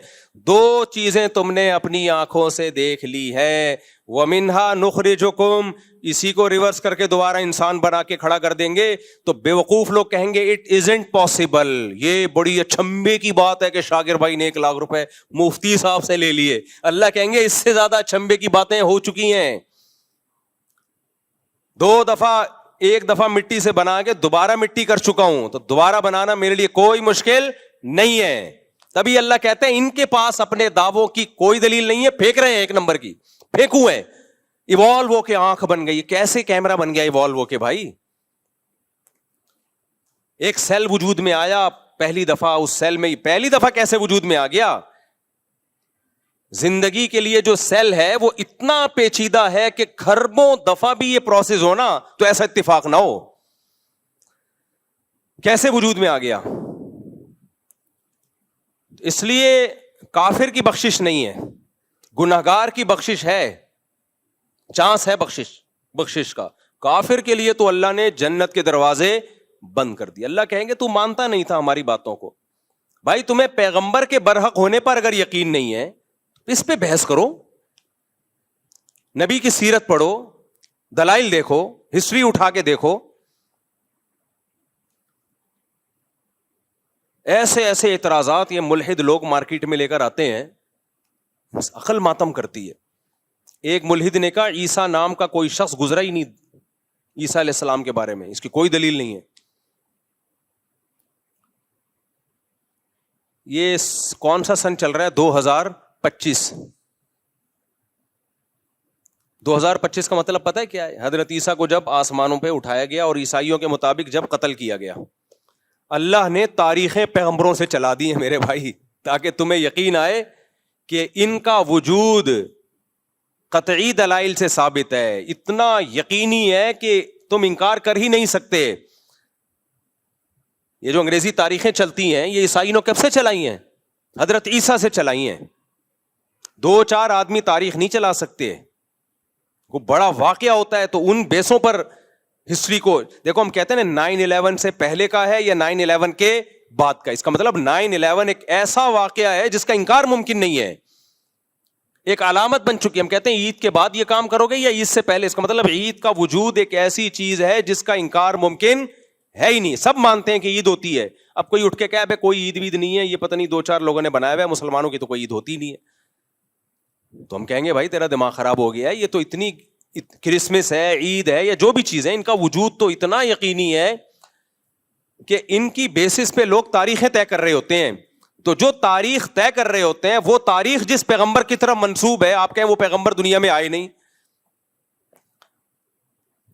دو چیزیں تم نے اپنی آنکھوں سے دیکھ لی ہے. ومنہا نخرجکم, اسی کو ریورس کر کے دوبارہ انسان بنا کے کھڑا کر دیں گے. تو بے وقوف لوگ کہیں گے اٹ ازنٹ پاسبل. یہ بڑی اچھمبے کی بات ہے کہ شاکر بھائی نے 1 لاکھ روپے مفتی صاحب سے لے لیے. اللہ کہیں گے اس سے زیادہ اچھمبے کی باتیں ہو چکی ہیں. 2 دفعہ, 1 دفعہ مٹی سے بنا کے دوبارہ مٹی کر چکا ہوں, تو دوبارہ بنانا میرے لیے کوئی مشکل نہیں ہے. تبھی اللہ کہتے ہیں ان کے پاس اپنے دعووں کی کوئی دلیل نہیں ہے, پھینک رہے ہیں 1 نمبر کی, پھینکو ہے. ایوالو ہو کے آنکھ بن گئی, کیسے کیمرہ بن گیا ایوالو ہو کے بھائی؟ ایک سیل وجود میں آیا پہلی دفعہ, اس سیل میں پہلی دفعہ کیسے وجود میں آ گیا؟ زندگی کے لیے جو سیل ہے وہ اتنا پیچیدہ ہے کہ خربوں دفعہ بھی یہ پروسیس ہونا تو ایسا اتفاق نہ ہو. کیسے وجود میں آ گیا؟ اس لیے کافر کی بخشش نہیں ہے, گنہگار کی بخشش ہے, چانس ہے بخشش کا. کافر کے لیے تو اللہ نے جنت کے دروازے بند کر دی. اللہ کہیں گے تو مانتا نہیں تھا ہماری باتوں کو. بھائی تمہیں پیغمبر کے برحق ہونے پر اگر یقین نہیں ہے اس پہ بحث کرو, نبی کی سیرت پڑھو, دلائل دیکھو, ہسٹری اٹھا کے دیکھو. ایسے ایسے اعتراضات یہ ملحد لوگ مارکیٹ میں لے کر آتے ہیں, عقل ماتم کرتی ہے. ایک ملحد نے کہا عیسیٰ نام کا کوئی شخص گزرا ہی نہیں عیسیٰ علیہ السلام کے بارے میں, اس کی کوئی دلیل نہیں ہے. یہ کون سا سن چل رہا ہے؟ 2025. 2025 کا مطلب پتہ ہے کیا ہے؟ حضرت عیسیٰ کو جب آسمانوں پہ اٹھایا گیا اور عیسائیوں کے مطابق جب قتل کیا گیا. اللہ نے تاریخیں پیغمبروں سے چلا دی ہیں میرے بھائی, تاکہ تمہیں یقین آئے کہ ان کا وجود قطعی دلائل سے ثابت ہے, اتنا یقینی ہے کہ تم انکار کر ہی نہیں سکتے. یہ جو انگریزی تاریخیں چلتی ہیں یہ عیسائیوں نے کب سے چلائی ہیں؟ حضرت عیسیٰ سے چلائی ہیں. 2-4 آدمی تاریخ نہیں چلا سکتے. کوئی بڑا واقعہ ہوتا ہے تو ان بیسوں پر ہسٹری کو دیکھو. ہم کہتے ہیں 9/11 سے پہلے کا ہے یا 9/11 کے بعد کا. اس کا مطلب 9/11 ایک ایسا واقعہ ہے جس کا انکار ممکن نہیں ہے, ایک علامت بن چکی ہے. ہم کہتے ہیں عید کے بعد یہ کام کرو گے یا عید سے پہلے. اس کا مطلب عید کا وجود ایک ایسی چیز ہے جس کا انکار ممکن ہے ہی نہیں. سب مانتے ہیں کہ عید ہوتی ہے. اب کوئی اٹھ کے کہے بھائی کوئی عید وید نہیں ہے, یہ پتہ نہیں 2-4 لوگوں نے بنایا ہوا ہے, مسلمانوں کی تو کوئی عید ہوتی نہیں ہے. تو ہم کہیں گے بھائی تیرا دماغ خراب ہو گیا ہے, یہ تو اتنی کرسمس ہے, عید ہے, یا جو بھی چیز ہے, ان کا وجود تو اتنا یقینی ہے کہ ان کی بیسس پہ لوگ تاریخیں طے کر رہے ہوتے ہیں. تو جو تاریخ طے کر رہے ہوتے ہیں وہ تاریخ جس پیغمبر کی طرف منسوب ہے, آپ کہیں وہ پیغمبر دنیا میں آئے نہیں,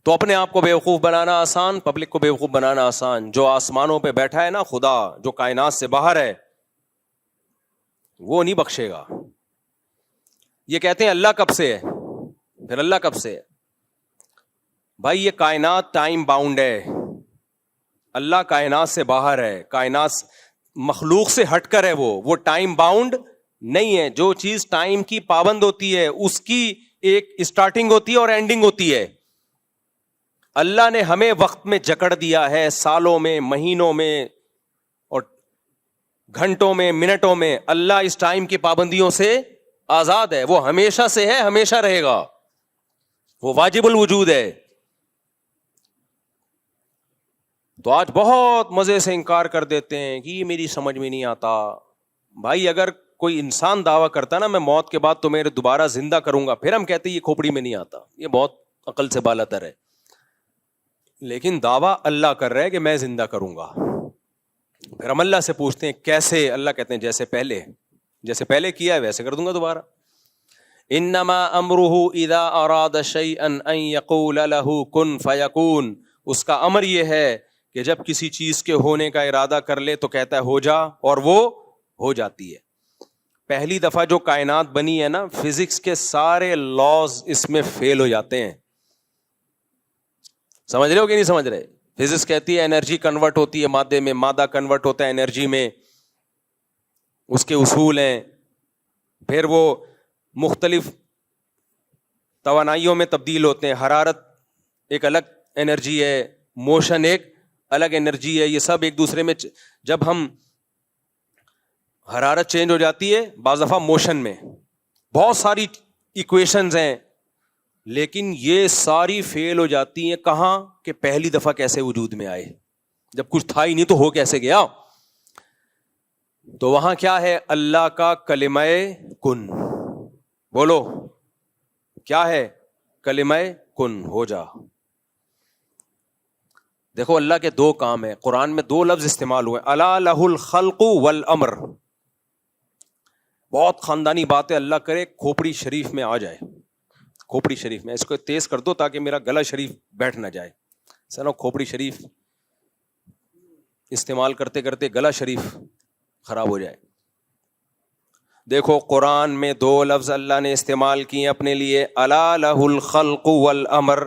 تو اپنے آپ کو بیوقوف بنانا آسان, پبلک کو بیوقوف بنانا آسان. جو آسمانوں پہ بیٹھا ہے نا خدا, جو کائنات سے باہر ہے, وہ نہیں بخشے گا. یہ کہتے ہیں اللہ کب سے ہے, پھر اللہ کب سے ہے؟ بھائی یہ کائنات ٹائم باؤنڈ ہے, اللہ کائنات سے باہر ہے, کائنات مخلوق سے ہٹ کر ہے, وہ ٹائم باؤنڈ نہیں ہے. جو چیز ٹائم کی پابند ہوتی ہے اس کی ایک اسٹارٹنگ ہوتی ہے اور اینڈنگ ہوتی ہے. اللہ نے ہمیں وقت میں جکڑ دیا ہے, سالوں میں, مہینوں میں اور گھنٹوں میں, منٹوں میں. اللہ اس ٹائم کی پابندیوں سے آزاد ہے, وہ ہمیشہ سے ہے, ہمیشہ رہے گا, وہ واجب الوجود ہے. تو آج بہت مزے سے انکار کر دیتے ہیں کہ یہ میری سمجھ میں نہیں آتا. بھائی اگر کوئی انسان دعویٰ کرتا نا میں موت کے بعد تمہیں دوبارہ زندہ کروں گا, پھر ہم کہتے ہیں یہ کھوپڑی میں نہیں آتا, یہ بہت عقل سے بالا تر ہے. لیکن دعویٰ اللہ کر رہا ہے کہ میں زندہ کروں گا. پھر ہم اللہ سے پوچھتے ہیں کیسے؟ اللہ کہتے ہیں جیسے پہلے کیا ہے ویسے کر دوں گا دوبارہ. انما امرہ اذا اراد شیئا ان یقول له کن فیکون. اس کا امر یہ ہے کہ جب کسی چیز کے ہونے کا ارادہ کر لے تو کہتا ہے ہو جا, اور وہ ہو جاتی ہے. پہلی دفعہ جو کائنات بنی ہے نا, فزکس کے سارے لاز اس میں فیل ہو جاتے ہیں. سمجھ رہے ہو کہ نہیں سمجھ رہے؟ فزکس کہتی ہے انرجی کنورٹ ہوتی ہے مادے میں, مادہ کنورٹ ہوتا ہے انرجی میں, اس کے اصول ہیں. پھر وہ مختلف توانائیوں میں تبدیل ہوتے ہیں. حرارت ایک الگ انرجی ہے, موشن ایک الگ انرجی ہے. یہ سب ایک دوسرے میں جب ہم حرارت چینج ہو جاتی ہے بعض دفعہ موشن میں, بہت ساری ایکویشنز ہیں, لیکن یہ ساری فیل ہو جاتی ہیں. کہاں کہ پہلی دفعہ کیسے وجود میں آئے, جب کچھ تھا ہی نہیں تو ہو کیسے گیا. تو وہاں کیا ہے؟ اللہ کا کلمہ کن. بولو کیا ہے؟ کلمہ کن, ہو جا. دیکھو اللہ کے 2 کام ہیں. قرآن میں 2 لفظ استعمال ہوئے, الا لہ الخلق والامر. بہت خاندانی بات ہے, اللہ کرے کھوپڑی شریف میں آ جائے. کھوپڑی شریف میں اس کو تیز کر دو تاکہ میرا گلا شریف بیٹھ نہ جائے. سنو کھوپڑی شریف استعمال کرتے کرتے گلا شریف خراب ہو جائے. دیکھو قرآن میں 2 لفظ اللہ نے استعمال کیے اپنے لیے, الا لہ الخلق والامر.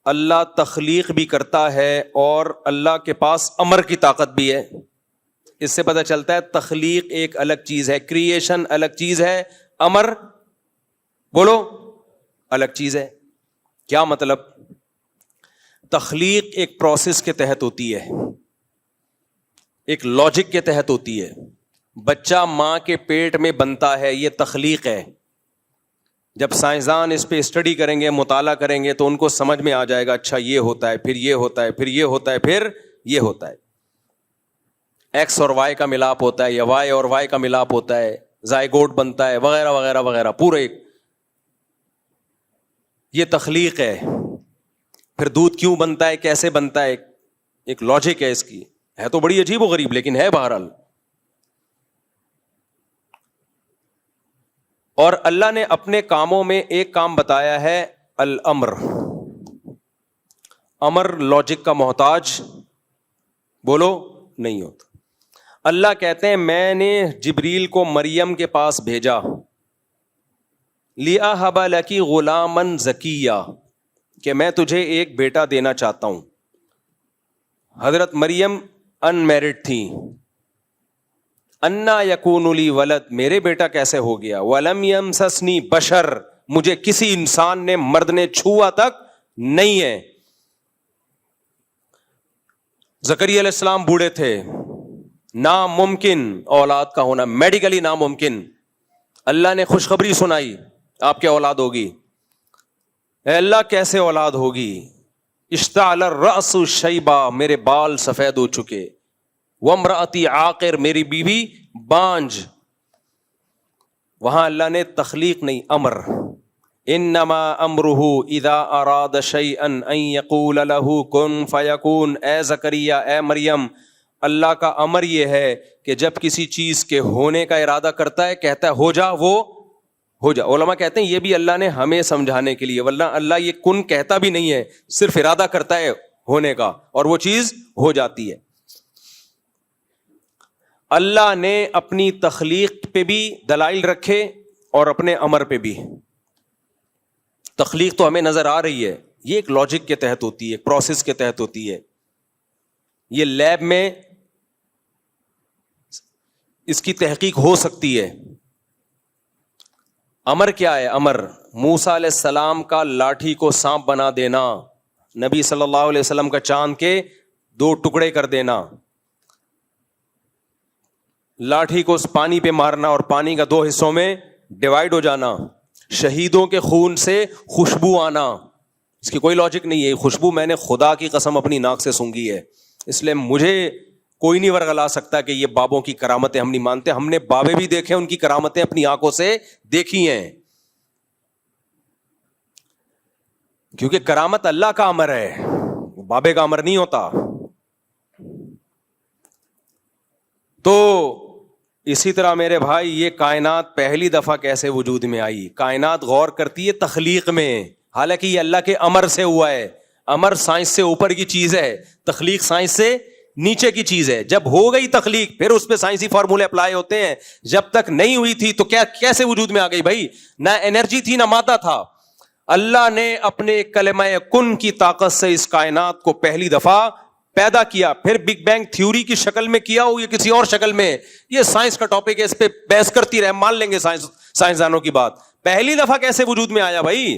اللہ تخلیق بھی کرتا ہے اور اللہ کے پاس امر کی طاقت بھی ہے. اس سے پتہ چلتا ہے تخلیق ایک الگ چیز ہے, کریشن الگ چیز ہے, امر بولو الگ چیز ہے. کیا مطلب؟ تخلیق ایک پروسیس کے تحت ہوتی ہے, ایک لاجک کے تحت ہوتی ہے. بچہ ماں کے پیٹ میں بنتا ہے, یہ تخلیق ہے. جب سائنسدان اس پہ اسٹڈی کریں گے, مطالعہ کریں گے تو ان کو سمجھ میں آ جائے گا اچھا یہ ہوتا ہے, پھر یہ ہوتا ہے, پھر یہ ہوتا ہے, پھر یہ ہوتا ہے. ایکس اور وائی کا ملاپ ہوتا ہے یا وائی اور وائی کا ملاپ ہوتا ہے, زائگوٹ بنتا ہے وغیرہ وغیرہ وغیرہ, پورے یہ تخلیق ہے. پھر دودھ کیوں بنتا ہے, کیسے بنتا ہے, ایک لاجک ہے اس کی, ہے تو بڑی عجیب و غریب لیکن ہے بہرحال. اور اللہ نے اپنے کاموں میں ایک کام بتایا ہے الامر. امر لاجک کا محتاج بولو نہیں ہوتا. اللہ کہتے ہیں میں نے جبریل کو مریم کے پاس بھیجا, لِأَهَبَ لَكِ غُلَامًا زَكِيًّا, کہ میں تجھے ایک بیٹا دینا چاہتا ہوں. حضرت مریم ان میرڈ تھی. انا یکون لی ولد, میرے بیٹا کیسے ہو گیا. ولم یمسسنی بشر, مجھے کسی انسان نے مرد نے چھوا تک نہیں ہے. زکریا علیہ السلام بوڑھے تھے, ناممکن اولاد کا ہونا, میڈیکلی ناممکن. اللہ نے خوشخبری سنائی آپ کے اولاد ہوگی. اے اللہ کیسے اولاد ہوگی. اشتعل الرأس شیبا, میرے بال سفید ہو چکے. وامرأتی عاقر, میری بیوی بانج. وہاں اللہ نے تخلیق نہیں, امر. انما امرہ اذا اراد شیئا ان یقول له کن فیکون. اے زکریا, اے مریم, اللہ کا امر یہ ہے کہ جب کسی چیز کے ہونے کا ارادہ کرتا ہے کہتا ہے ہو جا, وہ ہو جا. علماء کہتے ہیں یہ بھی اللہ نے ہمیں سمجھانے کے لیے, ورنہ اللہ یہ کن کہتا بھی نہیں ہے, صرف ارادہ کرتا ہے ہونے کا اور وہ چیز ہو جاتی ہے. اللہ نے اپنی تخلیق پہ بھی دلائل رکھے اور اپنے امر پہ بھی. تخلیق تو ہمیں نظر آ رہی ہے, یہ ایک لاجک کے تحت ہوتی ہے, ایک پروسیس کے تحت ہوتی ہے. یہ لیب میں اس کی تحقیق ہو سکتی ہے. امر کیا ہے؟ امر موسیٰ علیہ السلام کا لاٹھی کو سانپ بنا دینا, نبی صلی اللہ علیہ وسلم کا چاند کے 2 ٹکڑے کر دینا, لاٹھی کو پانی پہ مارنا اور پانی کا 2 حصوں میں ڈیوائیڈ ہو جانا, شہیدوں کے خون سے خوشبو آنا. اس کی کوئی لاجک نہیں ہے. خوشبو میں نے خدا کی قسم اپنی ناک سے سونگھی ہے, اس لیے مجھے کوئی نہیں ورغلا سکتا کہ یہ بابوں کی کرامتیں ہم نہیں مانتے. ہم نے بابے بھی دیکھے, ان کی کرامتیں اپنی آنکھوں سے دیکھی ہیں, کیونکہ کرامت اللہ کا امر ہے, بابے کا امر نہیں ہوتا. تو اسی طرح میرے بھائی یہ کائنات پہلی دفعہ کیسے وجود میں آئی؟ کائنات غور کرتی ہے تخلیق میں, حالانکہ یہ اللہ کے امر سے ہوا ہے. امر سائنس سے اوپر کی چیز ہے, تخلیق سائنس سے نیچے کی چیز ہے. جب ہو گئی تخلیق پھر اس پہ سائنسی فارمولے اپلائی ہوتے ہیں. جب تک نہیں ہوئی تھی تو کیا کیسے وجود میں آ گئی بھائی؟ نہ انرجی تھی نہ مادہ تھا. اللہ نے اپنے کلمہ کن کی طاقت سے اس کائنات کو پہلی دفعہ پیدا کیا. پھر بگ بینگ تھیوری کی شکل میں کیا ہو یا کسی اور شکل میں, یہ سائنس کا ٹاپک ہے, اس پہ بحث کرتی رہے, مان لیں گے سائنسدانوں کی بات. پہلی دفعہ کیسے وجود میں آیا بھائی؟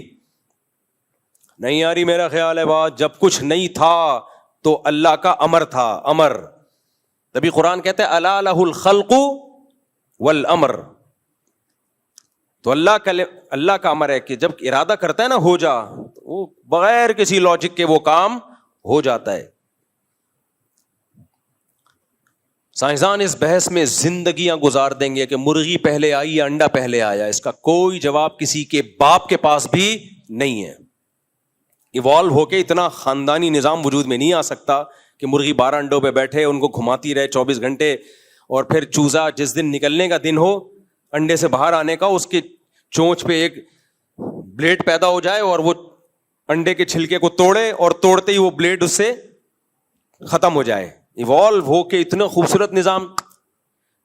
نہیں آ رہی میرا خیال ہے بات. جب کچھ نہیں تھا تو اللہ کا امر تھا, امر. تبھی قرآن کہتے ہیں الا لہ الخلق والامر. تو اللہ کا امر ہے کہ جب ارادہ کرتا ہے نا ہو جا, وہ بغیر کسی لاجک کے وہ کام ہو جاتا ہے. سائنسدان اس بحث میں زندگیاں گزار دیں گے کہ مرغی پہلے آئی یا انڈا پہلے آیا. اس کا کوئی جواب کسی کے باپ کے پاس بھی نہیں ہے. ایوالو ہو کے اتنا خاندانی نظام وجود میں نہیں آ سکتا کہ مرغی 12 انڈوں پہ بیٹھے, ان کو گھماتی رہے 24 گھنٹے, اور پھر چوزا جس دن نکلنے کا دن ہو انڈے سے باہر آنے کا, اس کے چونچ پہ ایک بلیڈ پیدا ہو جائے اور وہ انڈے کے چھلکے کو توڑے اور توڑتے ہی وہ بلیڈ اس سے ختم ہو جائے. ایوالو ہو کے اتنا خوبصورت نظام,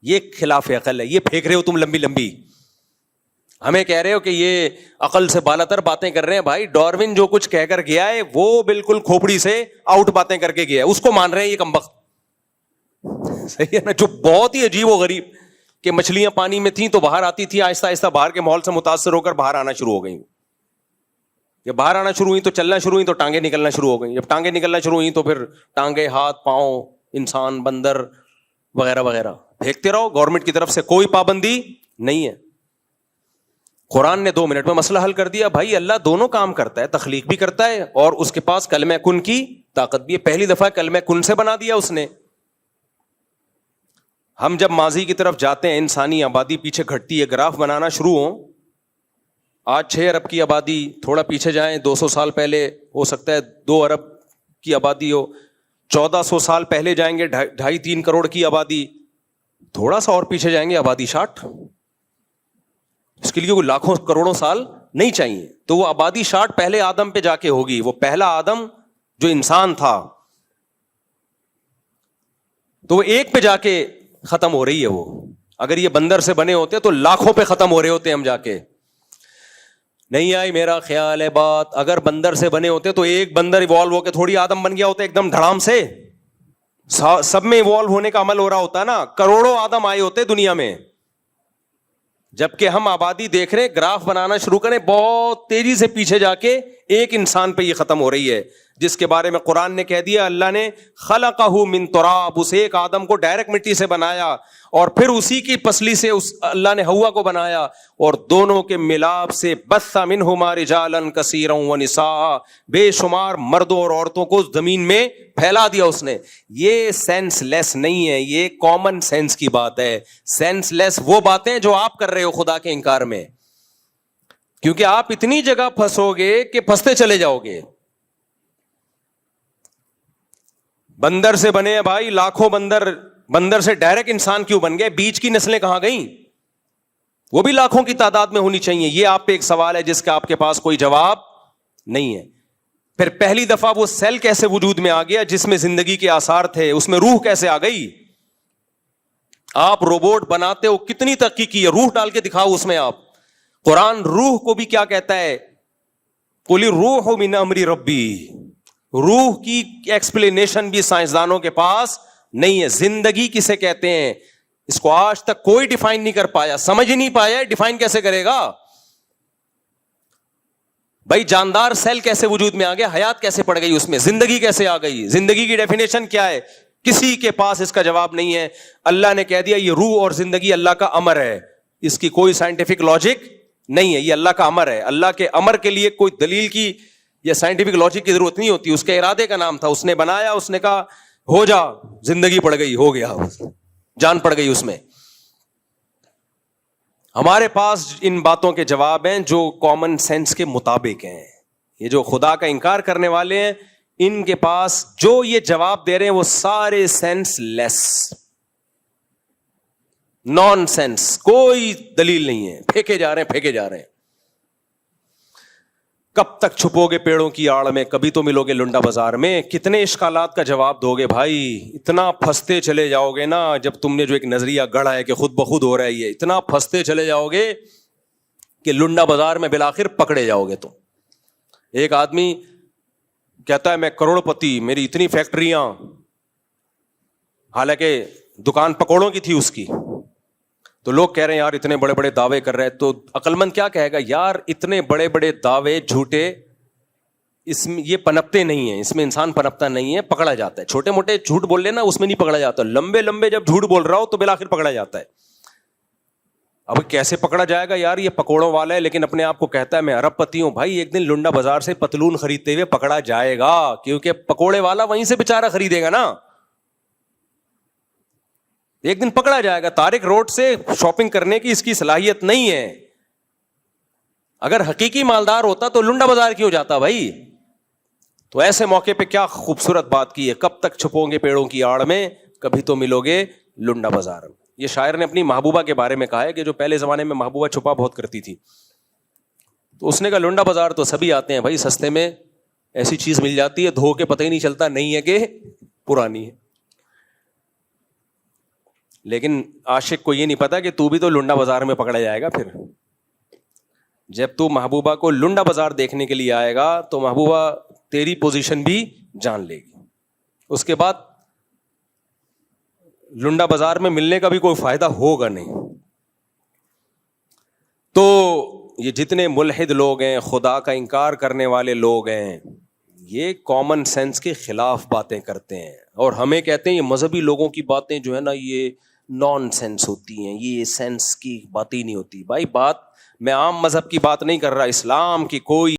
یہ خلاف عقل ہے. یہ پھینک رہے ہو تم لمبی لمبی, ہمیں کہہ رہے ہو کہ یہ عقل سے بالا تر باتیں کر رہے ہیں. بھائی ڈاروین جو کچھ کہہ کر گیا ہے وہ بالکل کھوپڑی سے آؤٹ باتیں کر کے گیا ہے, اس کو مان رہے ہیں یہ کمبخت. صحیح ہے نا؟ جو بہت ہی عجیب و غریب کہ مچھلیاں پانی میں تھیں تو باہر آتی تھی, آہستہ آہستہ باہر کے ماحول سے متاثر ہو کر باہر آنا شروع ہو گئی. جب باہر آنا شروع ہوئی تو چلنا شروع ہوئی تو ٹانگیں نکلنا شروع ہو گئی. جب ٹانگیں نکلنا شروع ہوئی تو پھر ٹانگیں, ہاتھ, پاؤں, انسان, بندر وغیرہ وغیرہ پھینکتے رہو. گورنمنٹ کی طرف سے کوئی پابندی نہیں ہے. قرآن نے 2 منٹ میں مسئلہ حل کر دیا. بھائی اللہ دونوں کام کرتا ہے, تخلیق بھی کرتا ہے اور اس کے پاس کلمہ کن کی طاقت بھی ہے. پہلی دفعہ کلمہ کن سے بنا دیا اس نے. ہم جب ماضی کی طرف جاتے ہیں انسانی آبادی پیچھے گھٹتی ہے, گراف بنانا شروع ہوں, آج 6 ارب کی آبادی, تھوڑا پیچھے جائیں 200 سال پہلے ہو سکتا ہے 2 ارب کی آبادی ہو, 1400 سال پہلے جائیں گے 2.5-3 کروڑ کی آبادی, تھوڑا سا اور پیچھے جائیں گے آبادی 60. اس کے لیے کوئی لاکھوں کروڑوں سال نہیں چاہیے. تو وہ آبادی 60 پہلے آدم پہ جا کے ہوگی, وہ پہلا آدم جو انسان تھا, تو وہ ایک پہ جا کے ختم ہو رہی ہے. وہ اگر یہ بندر سے بنے ہوتے تو لاکھوں پہ ختم ہو رہے ہوتے ہم جا کے. نہیں آئی میرا خیال ہے بات, اگر بندر سے بنے ہوتے تو ایک بندر ایوالو ہو کے تھوڑی آدم بن گیا ہوتا ایک دم دھڑام سے, سب میں ایوالو ہونے کا عمل ہو رہا ہوتا نا, کروڑوں آدم آئے ہوتے دنیا میں. جبکہ ہم آبادی دیکھ رہے, گراف بنانا شروع کریں بہت تیزی سے پیچھے جا کے ایک انسان پہ یہ ختم ہو رہی ہے, جس کے بارے میں قرآن نے کہہ دیا اللہ نے خلقہ من تراب, اس ایک آدم کو ڈائریکٹ مٹی سے بنایا اور پھر اسی کی پسلی سے اللہ نے حوا کو بنایا, اور دونوں کے ملاپ سے بث منہما رجالا کثیرا ونساء, بے شمار مردوں اور عورتوں کو زمین میں پھیلا دیا اس نے. یہ سینس لیس نہیں ہے, یہ کامن سینس کی بات ہے. سینس لیس وہ باتیں جو آپ کر رہے ہو خدا کے انکار میں, کیونکہ آپ اتنی جگہ پھنسو گے کہ پھنستے چلے جاؤ گے. بندر سے بنے ہیں بھائی لاکھوں بندر سے ڈائریکٹ انسان کیوں بن گئے؟ بیچ کی نسلیں کہاں گئیں؟ وہ بھی لاکھوں کی تعداد میں ہونی چاہیے. یہ آپ پہ ایک سوال ہے جس کا آپ کے پاس کوئی جواب نہیں ہے. پھر پہلی دفعہ وہ سیل کیسے وجود میں آ گیا جس میں زندگی کے آثار تھے, اس میں روح کیسے آ گئی؟ آپ روبوٹ بناتے ہو, کتنی ترقی کی ہے, روح ڈال کے دکھاؤ اس میں آپ. قرآن روح کو بھی کیا کہتا ہے؟ قل الروح من امر ربی. روح کی ایکسپلینیشن بھی سائنسدانوں کے پاس نہیں ہے. زندگی کسے کہتے ہیں اس کو آج تک کوئی ڈیفائن نہیں کر پایا, سمجھ نہیں پایا, ڈیفائن کیسے کرے گا بھائی؟ جاندار سیل کیسے وجود میں آ گیا, حیات کیسے پڑ گئی اس میں, زندگی کیسے آ گئی, زندگی کی ڈیفینیشن کیا ہے؟ کسی کے پاس اس کا جواب نہیں ہے. اللہ نے کہہ دیا یہ روح اور زندگی اللہ کا امر ہے, اس کی کوئی سائنٹیفک لاجک نہیں ہے, یہ اللہ کا امر ہے. اللہ کے امر کے لیے کوئی دلیل کی یا سائنٹیفک لاجک کی ضرورت نہیں ہوتی, اس کے ارادے کا نام تھا. اس نے بنایا, اس نے کہا ہو جا, زندگی پڑ گئی, ہو گیا, جان پڑ گئی اس میں. ہمارے پاس ان باتوں کے جواب ہیں جو کامن سینس کے مطابق ہیں. یہ جو خدا کا انکار کرنے والے ہیں ان کے پاس جو یہ جواب دے رہے ہیں وہ سارے سینس لیس, نان سینس, کوئی دلیل نہیں ہے, پھینکے جا رہے ہیں. کب تک چھپو گے پیڑوں کی آڑ میں, کبھی تو ملو گے لنڈا بازار میں. کتنے اشکالات کا جواب دو گے بھائی؟ اتنا پھنستے چلے جاؤ گے نا, جب تم نے جو ایک نظریہ گڑھا ہے کہ خود بخود ہو رہا ہے, یہ اتنا پھنستے چلے جاؤ گے کہ لنڈا بازار میں بالآخر پکڑے جاؤ گے تم. ایک آدمی کہتا ہے میں کروڑ پتی, میری اتنی فیکٹریاں, حالانکہ دکان پکوڑوں کی تھی اس کی. تو لوگ کہہ رہے ہیں یار اتنے بڑے بڑے دعوے کر رہے ہیں, تو عقل مند کیا کہے گا یار اتنے بڑے بڑے دعوے جھوٹے, اس میں یہ پنپتے نہیں ہیں, اس میں انسان پنپتا نہیں ہے, پکڑا جاتا ہے. چھوٹے موٹے جھوٹ بول لینا اس میں نہیں پکڑا جاتا, لمبے لمبے جب جھوٹ بول رہا ہو تو بالآخر پکڑا جاتا ہے. اب کیسے پکڑا جائے گا یار, یہ پکوڑوں والا ہے لیکن اپنے آپ کو کہتا ہے میں ارب پتی ہوں. بھائی ایک دن لنڈا بازار سے پتلون خریدتے ہوئے پکڑا جائے گا, کیونکہ پکوڑے والا وہیں سے بےچارہ خریدے گا نا, ایک دن پکڑا جائے گا. طارق روڈ سے شاپنگ کرنے کی اس کی صلاحیت نہیں ہے. اگر حقیقی مالدار ہوتا تو لنڈا بازار کیوں جاتا بھائی؟ تو ایسے موقع پہ کیا خوبصورت بات کی ہے, کب تک چھپو گے پیڑوں کی آڑ میں, کبھی تو ملو گے لنڈا بازار میں. یہ شاعر نے اپنی محبوبہ کے بارے میں کہا ہے کہ جو پہلے زمانے میں محبوبہ چھپا بہت کرتی تھی, تو اس نے کہا لنڈا بازار تو سبھی آتے ہیں بھائی, سستے میں ایسی چیز مل جاتی ہے دھو کے پتہ ہی نہیں چلتا نہیں ہے کہ پرانی ہے. لیکن عاشق کو یہ نہیں پتا کہ تو بھی تو لنڈا بازار میں پکڑا جائے گا. پھر جب تو محبوبہ کو لنڈا بازار دیکھنے کے لیے آئے گا تو محبوبہ تیری پوزیشن بھی جان لے گی. اس کے بعد لنڈا بازار میں ملنے کا بھی کوئی فائدہ ہوگا نہیں. تو یہ جتنے ملحد لوگ ہیں, خدا کا انکار کرنے والے لوگ ہیں, یہ کامن سینس کے خلاف باتیں کرتے ہیں اور ہمیں کہتے ہیں یہ مذہبی لوگوں کی باتیں جو ہے نا یہ نان سینس ہوتی ہیں, یہ سینس کی باتیں نہیں ہوتی. بھائی بات میں عام مذہب کی بات نہیں کر رہا, اسلام کی کوئی